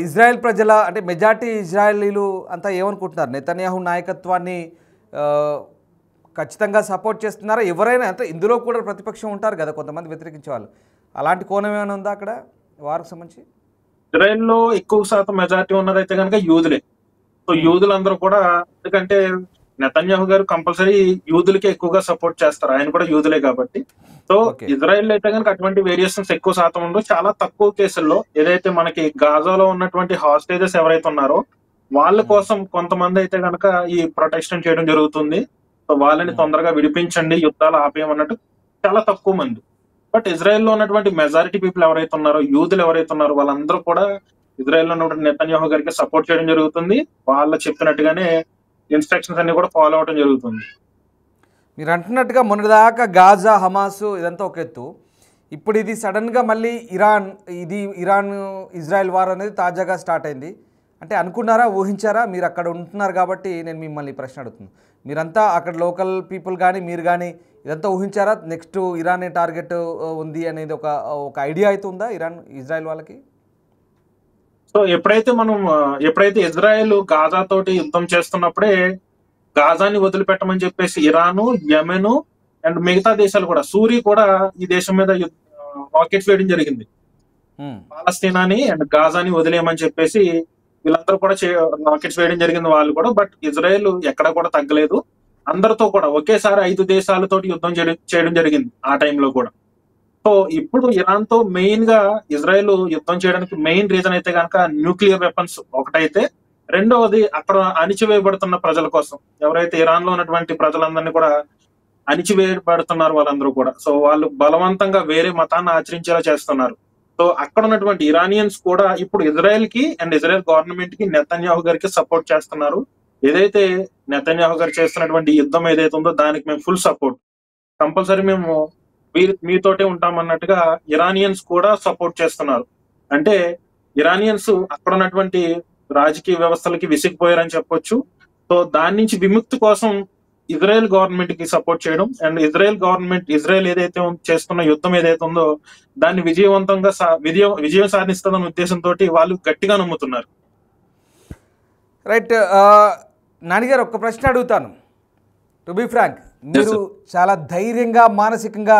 ఇజ్రాయెల్ ప్రజల, అంటే మెజార్టీ ఇజ్రాయలీలు అంతా ఏమనుకుంటున్నారు? నెతన్యాహు నాయకత్వాన్ని ఖచ్చితంగా సపోర్ట్ చేస్తున్నారా? ఎవరైనా, అంటే ఇందులో కూడా ప్రతిపక్షం ఉంటారు కదా కొంతమంది వ్యతిరేకించే వాళ్ళు. అలాంటి కోణం ఏమైనా ఉందా అక్కడ వారికి సంబంధించి? ఇజ్రాయెల్లో ఎక్కువ శాతం మెజారిటీ ఉన్నదైతే కనుక యూదులే. సో యూదులందరూ కూడా, ఎందుకంటే నెతన్యాహు గారు కంపల్సరీ యూదులకే ఎక్కువగా సపోర్ట్ చేస్తారు. ఆయన కూడా యూదులే కాబట్టి. సో ఇజ్రాయెల్ అయితే కనుక అటువంటి వేరియేషన్స్ ఎక్కువ శాతం ఉండవు. చాలా తక్కువ కేసుల్లో ఏదైతే మనకి గాజాలో ఉన్నటువంటి హాస్టేజెస్ ఎవరైతే ఉన్నారో వాళ్ళ కోసం కొంతమంది అయితే కనుక ఈ ప్రొటెక్షన్ చేయడం జరుగుతుంది. సో వాళ్ళని తొందరగా విడిపించండి, యుద్ధాలు ఆపేయమన్నట్టు చాలా తక్కువ మంది. బట్ ఇజ్రాయెల్లో ఉన్నటువంటి మెజారిటీ పీపుల్ ఎవరైతే ఉన్నారో, యూదులు ఎవరైతే ఉన్నారో వాళ్ళందరూ కూడా ఇజ్రాయెల్లో ఉన్నటువంటి నెతన్యాహు గారికి సపోర్ట్ చేయడం జరుగుతుంది. వాళ్ళు చెప్పినట్టుగానే ఇన్స్ట్రక్షన్స్ అన్ని కూడా ఫాలో అవడం జరుగుతుంది. మీరు అంటున్నట్టుగా మొన్నటిదాకా గాజా, హమాస్ ఇదంతా ఒక ఎత్తు. ఇప్పుడు ఇది సడన్గా మళ్ళీ ఇరాన్ ఇజ్రాయెల్ వార్ అనేది తాజాగా స్టార్ట్ అయింది. అంటే అనుకున్నారా, ఊహించారా? మీరు అక్కడ ఉంటున్నారు కాబట్టి నేను మిమ్మల్ని ఈ ప్రశ్న అడుగుతున్నాను. మీరంతా అక్కడ లోకల్ పీపుల్ కానీ మీరు కానీ ఇదంతా ఊహించారా? నెక్స్ట్ ఇరాన్ టార్గెట్ ఉంది అనేది ఒక ఐడియా అయితే ఉందా ఇజ్రాయెల్ వాళ్ళకి? సో ఎప్పుడైతే ఇజ్రాయెల్ గాజా తోటి యుద్ధం చేస్తున్నప్పుడే గాజాని వదిలిపెట్టమని చెప్పేసి ఇరాను, యెమెను అండ్ మిగతా దేశాలు కూడా, సూరి కూడా ఈ దేశం మీద రాకెట్స్ వేయడం జరిగింది. పాలస్తీనాని అండ్ గాజాని వదిలేయమని చెప్పేసి వీళ్ళందరూ కూడా రాకెట్స్ వేయడం జరిగింది వాళ్ళు కూడా. బట్ ఇజ్రాయెల్ ఎక్కడ కూడా తగ్గలేదు. అందరితో కూడా ఒకేసారి 5 దేశాలతోటి యుద్ధం చేయడం జరిగింది ఆ టైంలో కూడా. సో ఇప్పుడు ఇరాన్ తో మెయిన్ గా ఇజ్రాయెల్ యుద్ధం చేయడానికి మెయిన్ రీజన్ అయితే కనుక న్యూక్లియర్ వెపన్స్ ఒకటైతే, రెండవది అక్కడ అణిచివేయబడుతున్న ప్రజల కోసం. ఎవరైతే ఇరాన్ లో ఉన్నటువంటి ప్రజలందరినీ కూడా అణిచివేయబడుతున్నారు వాళ్ళందరూ కూడా. సో వాళ్ళు బలవంతంగా వేరే మతాన్ని ఆచరించేలా చేస్తున్నారు. సో అక్కడ ఉన్నటువంటి ఇరానియన్స్ కూడా ఇప్పుడు ఇజ్రాయెల్ కి అండ్ ఇజ్రాయెల్ గవర్నమెంట్ కి, నెతన్యాహు గారికి సపోర్ట్ చేస్తున్నారు. ఏదైతే నెతన్యాహు గారు చేస్తున్నటువంటి యుద్ధం ఏదైతే ఉందో దానికి మేము ఫుల్ సపోర్ట్, కంపల్సరీ మేము మీతోటే ఉంటామన్నట్టుగా ఇరానియన్స్ కూడా సపోర్ట్ చేస్తున్నారు. అంటే ఇరానియన్స్ అక్కడ ఉన్నటువంటి రాజకీయ వ్యవస్థలకి విసిగిపోయారని చెప్పొచ్చు. సో దాని నుంచి విముక్తి కోసం ఇజ్రాయెల్ గవర్నమెంట్ కి సపోర్ట్ చేయడం అండ్ ఇజ్రాయెల్ ఏదైతే చేస్తున్న యుద్ధం ఏదైతే ఉందో దాన్ని విజయవంతంగా విజయం సాధిస్తుందన్న ఉద్దేశంతో వాళ్ళు గట్టిగా నమ్ముతున్నారు. రైట్. నానిగారు ఒక్క ప్రశ్న అడుగుతాను. టు బి ఫ్రాంక్, మీరు చాలా ధైర్యంగా, మానసికంగా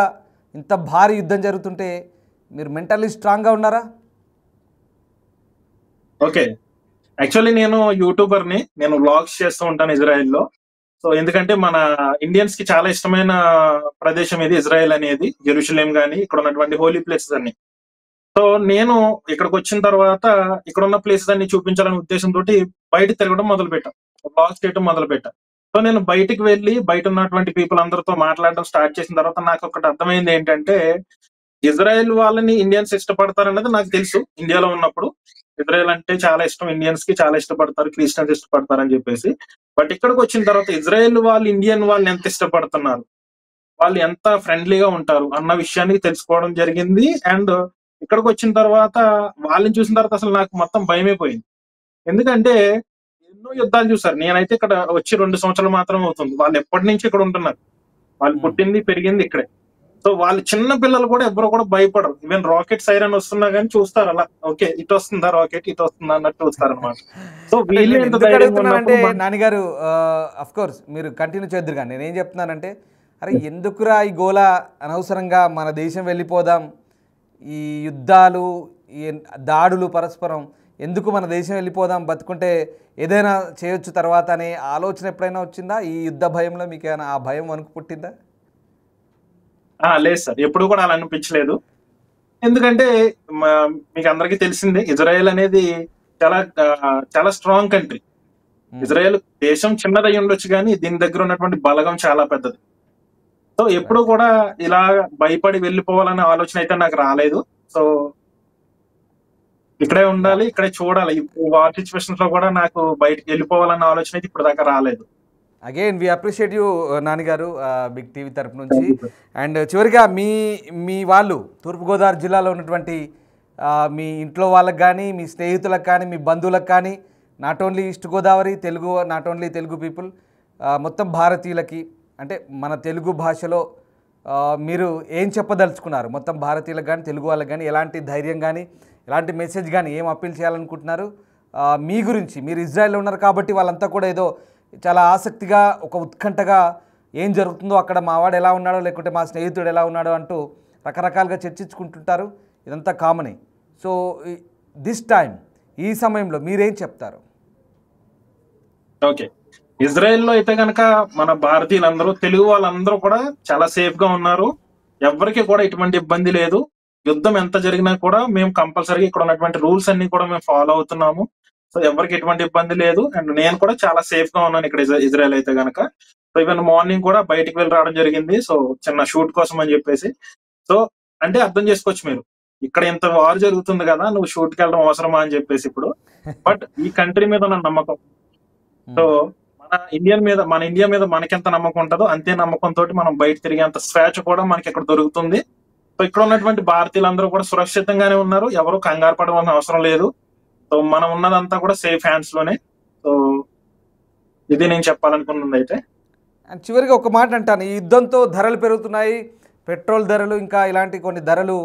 ఇంత భారీ యుద్ధం జరుగుతుంటే మీరు మెంటల్లీ స్ట్రాంగ్గా ఉన్నారా? ఓకే, యాక్చువల్లీ నేను యూట్యూబర్ని, నేను వ్లాగ్స్ చేస్తూ ఉంటాను ఇజ్రాయెల్లో. సో ఎందుకంటే మన ఇండియన్స్ కి చాలా ఇష్టమైన ప్రదేశం ఇది ఇజ్రాయెల్ అనేది, జెరూసలేం గానీ ఇక్కడ ఉన్నటువంటి హోలీ ప్లేసెస్ అన్ని. సో నేను ఇక్కడికి వచ్చిన తర్వాత ఇక్కడ ఉన్న ప్లేసెస్ అన్ని చూపించాలనే ఉద్దేశంతో బయట తిరగడం మొదలు పెట్టాం, వ్లాగ్స్ చేయడం మొదలు పెట్టాం. సో నేను బయటికి వెళ్ళి బయట ఉన్నటువంటి పీపుల్ అందరితో మాట్లాడడం స్టార్ట్ చేసిన తర్వాత నాకు ఒకటి అర్థమైంది ఏంటంటే, ఇజ్రాయెల్ వాళ్ళని ఇండియన్స్ ఇష్టపడతారన్నది నాకు తెలుసు. ఇండియాలో ఉన్నప్పుడు ఇజ్రాయెల్ అంటే చాలా ఇష్టం, ఇండియన్స్ కి చాలా ఇష్టపడతారు, క్రిస్టియన్స్ ఇష్టపడతారు అని చెప్పేసి. బట్ ఇక్కడికి వచ్చిన తర్వాత ఇజ్రాయెల్ వాళ్ళు ఇండియన్ వాళ్ళని ఎంత ఇష్టపడుతున్నారు, వాళ్ళు ఎంత ఫ్రెండ్లీగా ఉంటారు అన్న విషయాన్ని తెలుసుకోవడం జరిగింది. అండ్ ఇక్కడికి వచ్చిన తర్వాత వాళ్ళని చూసిన తర్వాత అసలు నాకు మొత్తం భయమైపోయింది. ఎందుకంటే ఎన్నో యుద్ధాలు చూసారు, నేనైతే ఇక్కడ వచ్చి 2 సంవత్సరాలు మాత్రం అవుతుంది. వాళ్ళు ఎప్పటి నుంచి ఇక్కడ ఉంటున్నారు, వాళ్ళు పుట్టింది పెరిగింది ఇక్కడే. సో వాళ్ళు చిన్న పిల్లలు కూడా ఎవరు కూడా భయపడరు. ఈవెన్ రాకెట్ సైరన్ వస్తున్నా కానీ చూస్తారు అలా, ఓకే ఇటు వస్తుందా రాకెట్, ఇటు వస్తుందా అన్నట్టు చూస్తారు అనమాట. సో వీళ్ళు అంటే నాన్నగారు అఫ్ కోర్స్ మీరు కంటిన్యూ చేద్దరు, కానీ నేనేం చెప్తున్నానంటే, అరే ఎందుకురా ఈ గోల, అనవసరంగా మన దేశం వెళ్ళిపోదాం, ఈ యుద్ధాలు, ఈ దాడులు పరస్పరం ఎందుకు, మన దేశం వెళ్ళిపోదాం, బతుకుంటే ఏదైనా చేయొచ్చు తర్వాత అనే ఆలోచన ఎప్పుడైనా వచ్చిందా? ఈ యుద్ధ భయంలో మీకు ఏమైనా ఆ భయం వణుకు పుట్టిందా? లేదు సార్, ఎప్పుడు కూడా అలా అనిపించలేదు. ఎందుకంటే మీకు అందరికీ తెలిసిందే, ఇజ్రాయెల్ అనేది చాలా చాలా స్ట్రాంగ్ కంట్రీ. ఇజ్రాయెల్ దేశం చిన్నదై ఉండొచ్చు కానీ దీని దగ్గర ఉన్నటువంటి బలగం చాలా పెద్దది. సో ఎప్పుడు కూడా ఇలా భయపడి వెళ్ళిపోవాలనే ఆలోచన అయితే నాకు రాలేదు. సో ఇక్కడే ఉండాలి, ఇక్కడే చూడాలి. వార్ సిచ్యువేషన్స్ లో కూడా నాకు బయటకు వెళ్ళిపోవాలన్న ఆలోచన అయితే ఇప్పుడు దాకా రాలేదు. అగైన్ వి అప్రిషియేట్ యూ నాన్నగారు, బిగ్ టీవీ తరపు నుంచి. అండ్ చివరిగా మీ వాళ్ళు తూర్పుగోదావరి జిల్లాలో ఉన్నటువంటి మీ ఇంట్లో వాళ్ళకి కానీ, మీ స్నేహితులకు కానీ, మీ బంధువులకు కానీ, not only east Godavari Telugu, not only Telugu people, మొత్తం భారతీయులకి, అంటే మన తెలుగు భాషలో మీరు ఏం చెప్పదలుచుకున్నారు? మొత్తం భారతీయులకు కానీ, తెలుగు వాళ్ళకి కానీ ఎలాంటి ధైర్యం కానీ, ఎలాంటి మెసేజ్ కానీ ఏం అప్పీల్ చేయాలనుకుంటున్నారు? మీ గురించి, మీరు ఇజ్రాయెల్లో ఉన్నారు కాబట్టి వాళ్ళంతా కూడా ఏదో చాలా ఆసక్తిగా, ఒక ఉత్కంఠగా ఏం జరుగుతుందో అక్కడ, మావాడు ఎలా ఉన్నాడో లేకుంటే మా స్నేహితుడు ఎలా ఉన్నాడో అంటూ రకరకాలుగా చర్చించుకుంటుంటారు. ఇదంతా కామనే. సో దిస్ టైం, ఈ సమయంలో మీరేం చెప్తారు? ఓకే, ఇజ్రాయెల్లో అయితే కనుక మన భారతీయులందరూ, తెలుగు వాళ్ళందరూ కూడా చాలా సేఫ్ గా ఉన్నారు. ఎవరికి కూడా ఎటువంటి ఇబ్బంది లేదు. యుద్ధం ఎంత జరిగినా కూడా మేము కంపల్సరీగా ఇక్కడ ఉన్నటువంటి రూల్స్ అన్ని కూడా మేము ఫాలో అవుతున్నాము. సో ఎవరికి ఎటువంటి ఇబ్బంది లేదు. అండ్ నేను కూడా చాలా సేఫ్ గా ఉన్నాను ఇక్కడ ఇజ్రాయెల్ అయితే కనుక. సో ఈవెన్ మార్నింగ్ కూడా బయటికి వెళ్ళి రావడం జరిగింది, సో చిన్న షూట్ కోసం అని చెప్పేసి. సో అంటే అర్థం చేసుకోవచ్చు మీరు, ఇక్కడ ఇంత వార్ జరుగుతుంది కదా, నువ్వు షూట్కి వెళ్ళడం అవసరమా అని చెప్పేసి ఇప్పుడు. బట్ ఈ కంట్రీ మీద ఉన్న నమ్మకం, సో మన ఇండియా మీద మనకెంత నమ్మకం ఉంటుందో అంతే నమ్మకంతో మనం బయట తిరిగేంత స్వేచ్ఛ కూడా మనకి ఇక్కడ దొరుకుతుంది. సో ఇక్కడ ఉన్నటువంటి భారతీయులందరూ కూడా సురక్షితంగానే ఉన్నారు, ఎవరు కంగారు పడవలసిన అవసరం లేదు. సో మనం ఉన్నదంతా కూడా సేఫ్ హ్యాండ్స్ లోనే. సో ఇది నేను చెప్పాలనుకున్నది అయితే. అండ్ చివరిగా ఒక మాట అంటాను, ఈ యుద్ధంతో ధరలు పెరుగుతున్నాయి, పెట్రోల్ ధరలు ఇంకా ఇలాంటి కొన్ని ధరలు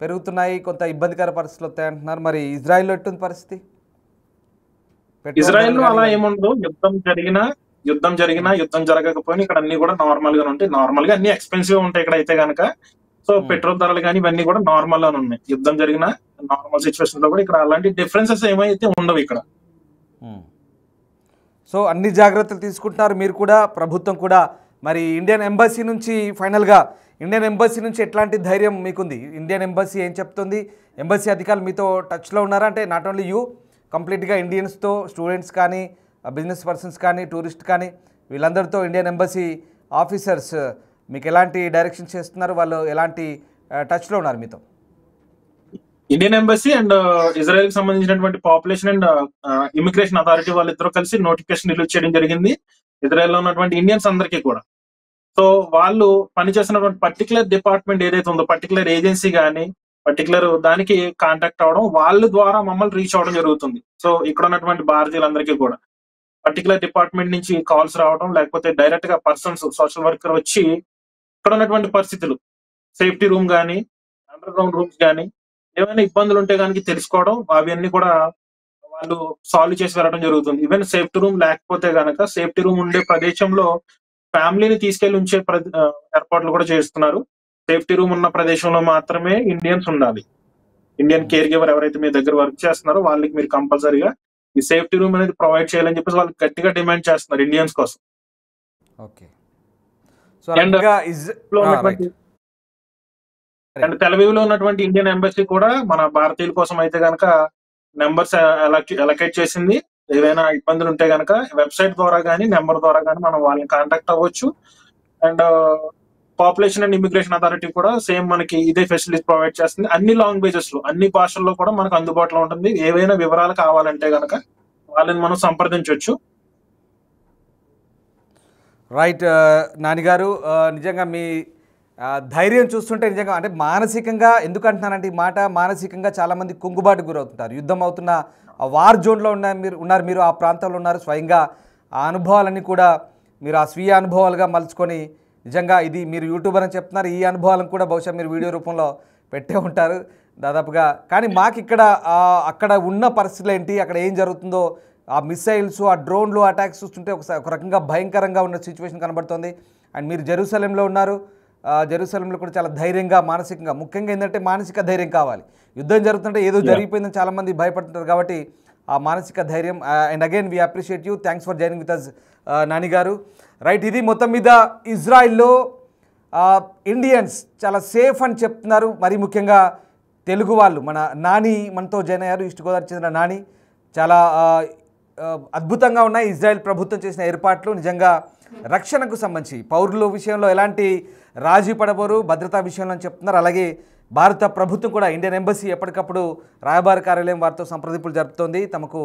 పెరుగుతున్నాయి, కొంత ఇబ్బందికర పరిస్థితులు వస్తాయి అంటున్నారు. మరి ఇజ్రాయెల్లో ఎట్టుంది పరిస్థితి? పెట్రోల్ ఇజ్రాయెల్ ధరలు లో కానీ అలా ఇవన్నీ. ఏముండదు. యుద్ధం జరిగినా యుద్ధం జరగకపోయినా నార్మల్ గా ఉంటాయి. నార్మల్ గా అన్ని ఎక్స్పెన్సివ్ ఉంటాయి ఇక్కడ అయితే గనక. సో మ్మ్. పెట్రోల్ ధరలు కానీ ఇవన్నీ కూడా నార్మల్ గానే ఉన్నాయి. యుద్ధం జరిగిన నార్మల్ సిచ్యువేషన్ లో కూడా ఇక్కడ అలాంటి డిఫరెన్సెస్ ఏమైతే ఉండవు ఇక్కడ. మ్మ్. సో అన్ని జాగ్రత్తలు తీసుకుంటున్నారు మీరు కూడా, ప్రభుత్వం కూడా. మరి ఇండియన్ ఎంబసీ నుంచి ఫైనల్గా ఇండియన్ ఎంబసీ నుంచి ఎట్లాంటి ధైర్యం మీకుంది? ఇండియన్ ఎంబసీ ఏం చెప్తుంది? ఎంబసీ అధికారులు మీతో టచ్లో ఉన్నారా? అంటే నాట్ ఓన్లీ యూ, కంప్లీట్గా ఇండియన్స్తో, స్టూడెంట్స్ కానీ, బిజినెస్ పర్సన్స్ కానీ, టూరిస్ట్ కానీ, వీళ్ళందరితో ఇండియన్ ఎంబసీ ఆఫీసర్స్ మీకు ఎలాంటి డైరెక్షన్ చేస్తున్నారు? వాళ్ళు ఎలాంటి టచ్లో ఉన్నారు మీతో? ఇండియన్ ఎంబసీ అండ్ ఇజ్రాయెల్ కి సంబంధించినటువంటి పాపులేషన్ అండ్ ఇమిగ్రేషన్ అథారిటీ వాళ్ళిద్దరూ కలిసి నోటిఫికేషన్ రిలీజ్ చేయడం జరిగింది ఇజ్రాయెల్ లో ఉన్నటువంటి ఇండియన్స్ అందరికీ కూడా. సో వాళ్ళు పనిచేస్తున్నటువంటి పర్టికులర్ డిపార్ట్మెంట్ ఏదైతే ఉందో, పర్టికులర్ ఏజెన్సీ కానీ పర్టికులర్ దానికి కాంటాక్ట్ అవడం, వాళ్ళ ద్వారా మమ్మల్ని రీచ్ అవడం జరుగుతుంది. సో ఇక్కడ ఉన్నటువంటి భారతీయులందరికీ కూడా పర్టికులర్ డిపార్ట్మెంట్ నుంచి కాల్స్ రావడం, లేకపోతే డైరెక్ట్ గా పర్సన్స్ సోషల్ వర్కర్ వచ్చి ఇక్కడ ఉన్నటువంటి పరిస్థితులు, సేఫ్టీ రూమ్ కానీ, అండర్ గ్రౌండ్ రూమ్స్ కానీ, ఏమైనా ఇబ్బందులు ఉంటే కనుక తెలుసుకోవడం, అవన్నీ కూడా వాళ్ళు సాల్వ్ చేసి వెళ్ళడం జరుగుతుంది. ఈవెన్ సేఫ్టీ రూమ్ లేకపోతే గనక సేఫ్టీ రూమ్ ఉండే ప్రదేశంలో ఫ్యామిలీని తీసుకెళ్లి ఉంచే ఏర్పాట్లు కూడా చేస్తున్నారు. సేఫ్టీ రూమ్ ఉన్న ప్రదేశంలో మాత్రమే ఇండియన్స్ ఉండాలి. ఇండియన్ కేర్ గివర్ ఎవరైతే మీ దగ్గర వర్క్ చేస్తున్నారో వాళ్ళకి మీరు కంపల్సరీగా ఈ సేఫ్టీ రూమ్ అనేది ప్రొవైడ్ చేయాలని చెప్పేసి వాళ్ళు గట్టిగా డిమాండ్ చేస్తున్నారు ఇండియన్స్ కోసం. ఓకే. సో రకంగా అండ్ తెలవీవ్ లో ఉన్నటువంటి ఇండియన్ ఎంబసీ కూడా మన భారతీయుల కోసం అయితే గనక నెంబర్స్ అలొకేట్ చేసింది. ఏదైనా ఇబ్బందులు ఉంటే గనక వెబ్సైట్ ద్వారా కానీ నెంబర్ ద్వారా కానీ మనం వాళ్ళని కాంటాక్ట్ అవ్వచ్చు. And population and immigration authority కూడా సేమ్ మనకి ఇదే ఫెసిలిటీస్ ప్రొవైడ్ చేస్తుంది. అన్ని లాంగ్వేజెస్ లో, అన్ని భాషల్లో కూడా మనకు అందుబాటులో ఉంటుంది. ఏవైనా వివరాలు కావాలంటే గనక వాళ్ళని మనం సంప్రదించవచ్చు. రైట్ నానిగారు, నిజంగా మీ ధైర్యం చూస్తుంటే నిజంగా అంటే మానసికంగా, ఎందుకు అంటున్నానంటే ఈ మాట, మానసికంగా చాలామంది కుంగుబాటు గురవుతుంటారు. యుద్ధం అవుతున్న ఆ వార్ జోన్లో ఉన్నారు మీరు, ఆ ప్రాంతంలో ఉన్నారు. స్వయంగా ఆ అనుభవాలన్నీ కూడా మీరు ఆ స్వీయ అనుభవాలుగా మలుచుకొని, నిజంగా ఇది మీరు యూట్యూబర్ అని చెప్తున్నారు, ఈ అనుభవాలను కూడా బహుశా మీరు వీడియో రూపంలో పెట్టే ఉంటారు దాదాపుగా. కానీ మాకు ఇక్కడ అక్కడ ఉన్న పరిస్థితులు ఏంటి, అక్కడ ఏం జరుగుతుందో, ఆ మిసైల్స్, ఆ డ్రోన్లు అటాక్స్ చూస్తుంటే ఒక రకంగా భయంకరంగా ఉన్న సిచ్యువేషన్ కనబడుతుంది. అండ్ మీరు జెరూసలేంలో ఉన్నారు, జెరూసలేంలో కూడా చాలా ధైర్యంగా, మానసికంగా, ముఖ్యంగా ఏంటంటే మానసిక ధైర్యం కావాలి. యుద్ధం జరుగుతుంటే ఏదో జరిగిపోయిందని చాలామంది భయపడుతుంటారు కాబట్టి ఆ మానసిక ధైర్యం. And again we appreciate you, thanks for joining with us Nani గారు. రైట్, ఇది మొత్తం మీద ఇజ్రాయిల్లో ఇండియన్స్ చాలా సేఫ్ అని చెప్తున్నారు. మరి ముఖ్యంగా తెలుగు వాళ్ళు, మన నాని మనతో జాయిన్ అయ్యారు, ఈస్ట్ గోదావరి చెందిన నాని. చాలా అద్భుతంగా ఉన్నాయి ఇజ్రాయెల్ ప్రభుత్వం చేసిన ఏర్పాట్లు. నిజంగా రక్షణకు సంబంధించి పౌరుల విషయంలో ఎలాంటి రాజీ పడబోరు, భద్రతా విషయంలో అని చెప్తున్నారు. అలాగే భారత ప్రభుత్వం కూడా, ఇండియన్ ఎంబసీ ఎప్పటికప్పుడు రాయబార కార్యాలయం వారితో సంప్రదింపులు జరుపుతోంది, తమకు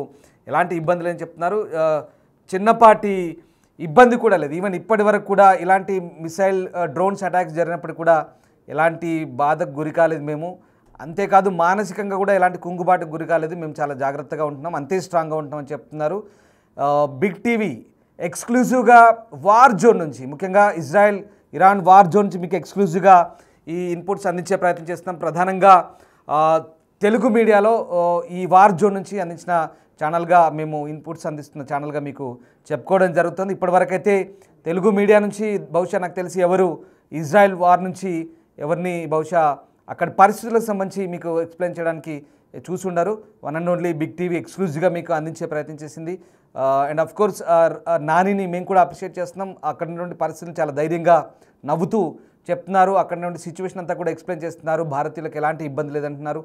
ఎలాంటి ఇబ్బందులు అని చెప్తున్నారు. చిన్నపాటి ఇబ్బంది కూడా లేదు. ఈవెన్ ఇప్పటి వరకు కూడా ఇలాంటి మిసైల్ డ్రోన్స్ అటాక్స్ జరిగినప్పుడు కూడా ఎలాంటి బాధకు గురి కాలేదు మేము. అంతేకాదు మానసికంగా కూడా ఎలాంటి కుంగుబాటుకు గురి కాలేదు. మేము చాలా జాగ్రత్తగా ఉంటున్నాం, అంతే స్ట్రాంగ్గా ఉంటున్నామని చెప్తున్నారు. బిగ్ టీవీ ఎక్స్క్లూజివ్గా వార్ జోన్ నుంచి, ముఖ్యంగా ఇజ్రాయెల్ ఇరాన్ వార్ జోన్ నుంచి మీకు ఎక్స్క్లూజివ్గా ఈ ఇన్పుట్స్ అందించే ప్రయత్నం చేస్తున్నాం. ప్రధానంగా తెలుగు మీడియాలో ఈ వార్ జోన్ నుంచి అందించిన ఛానల్గా మేము ఇన్పుట్స్ అందిస్తున్న ఛానల్గా మీకు చెప్పుకోవడం జరుగుతుంది. ఇప్పటివరకైతే తెలుగు మీడియా నుంచి బహుశా నాకు తెలిసి ఎవరు ఇజ్రాయెల్ వార్ నుంచి ఎవరిని బహుశా అక్కడ పరిస్థితులకు సంబంధించి మీకు ఎక్స్ప్లెయిన్ చేయడానికి చూసి ఉండరు. One and only big TV ఎక్స్క్లూజివ్గా మీకు అందించే ప్రయత్నం చేసింది. అండ్ అఫ్ కోర్స్ నానిని మేము కూడా అప్రిషియేట్ చేస్తున్నాం. అక్కడ నుండి పరిస్థితులు చాలా ధైర్యంగా నవ్వుతూ చెప్తున్నారు, అక్కడ నుండి సిచ్యువేషన్ అంతా కూడా ఎక్స్ప్లెయిన్ చేస్తున్నారు, భారతీయులకు ఎలాంటి ఇబ్బంది లేదంటున్నారు.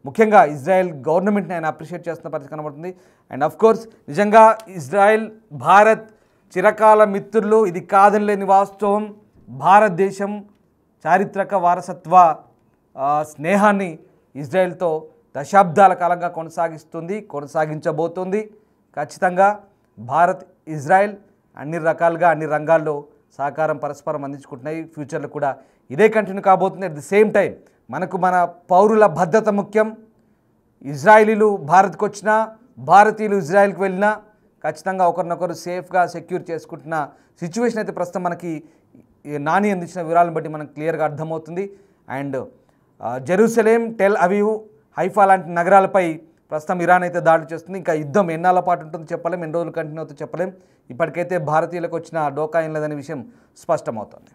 ముఖ్యంగా ఇజ్రాయెల్ గవర్నమెంట్ని ఆయన అప్రిషియేట్ చేస్తున్న పరిస్థితి కనబడుతుంది. అండ్ అఫ్ కోర్స్ నిజంగా ఇజ్రాయెల్ భారత్ చిరకాల మిత్రులు, ఇది కాదని లేని వాస్తవం. భారతదేశం చారిత్రక వారసత్వ స్నేహాన్ని ఇజ్రాయెల్తో దశాబ్దాల కాలంగా కొనసాగించబోతోంది. ఖచ్చితంగా భారత్ ఇజ్రాయెల్ అన్ని రకాలుగా అన్ని రంగాల్లో సహకారం పరస్పరం అందించుకుంటున్నాయి. ఫ్యూచర్లో కూడా ఇదే కంటిన్యూ కాబోతుంది. అట్ ది సేమ్ టైం మనకు మన పౌరుల భద్రత ముఖ్యం. ఇజ్రాయిలీలు భారత్కు వచ్చినా భారతీయులు ఇజ్రాయెల్కి వెళ్ళినా ఖచ్చితంగా ఒకరినొకరు సేఫ్గా సెక్యూర్ చేసుకుంటున్న సిచ్యువేషన్ అయితే ప్రస్తుతం మనకి నాని అందించిన వివరాలను బట్టి మనకు క్లియర్గా అర్థమవుతుంది. And Jerusalem, Tel Aviv, Haifa లాంటి నగరాలపై ప్రస్తుతం ఇరాన్ అయితే దాడులు చేస్తుంది. ఇంకా యుద్ధం ఎన్నాళ్ళ పాటు ఉంటుందో చెప్పలేం, ఎన్ని రోజులు కంటిన్యూ అవుతుందో చెప్పలేం. ఇప్పటికైతే భారతీయులకు వచ్చిన డోకా ఏం లేదనే విషయం స్పష్టమవుతుంది.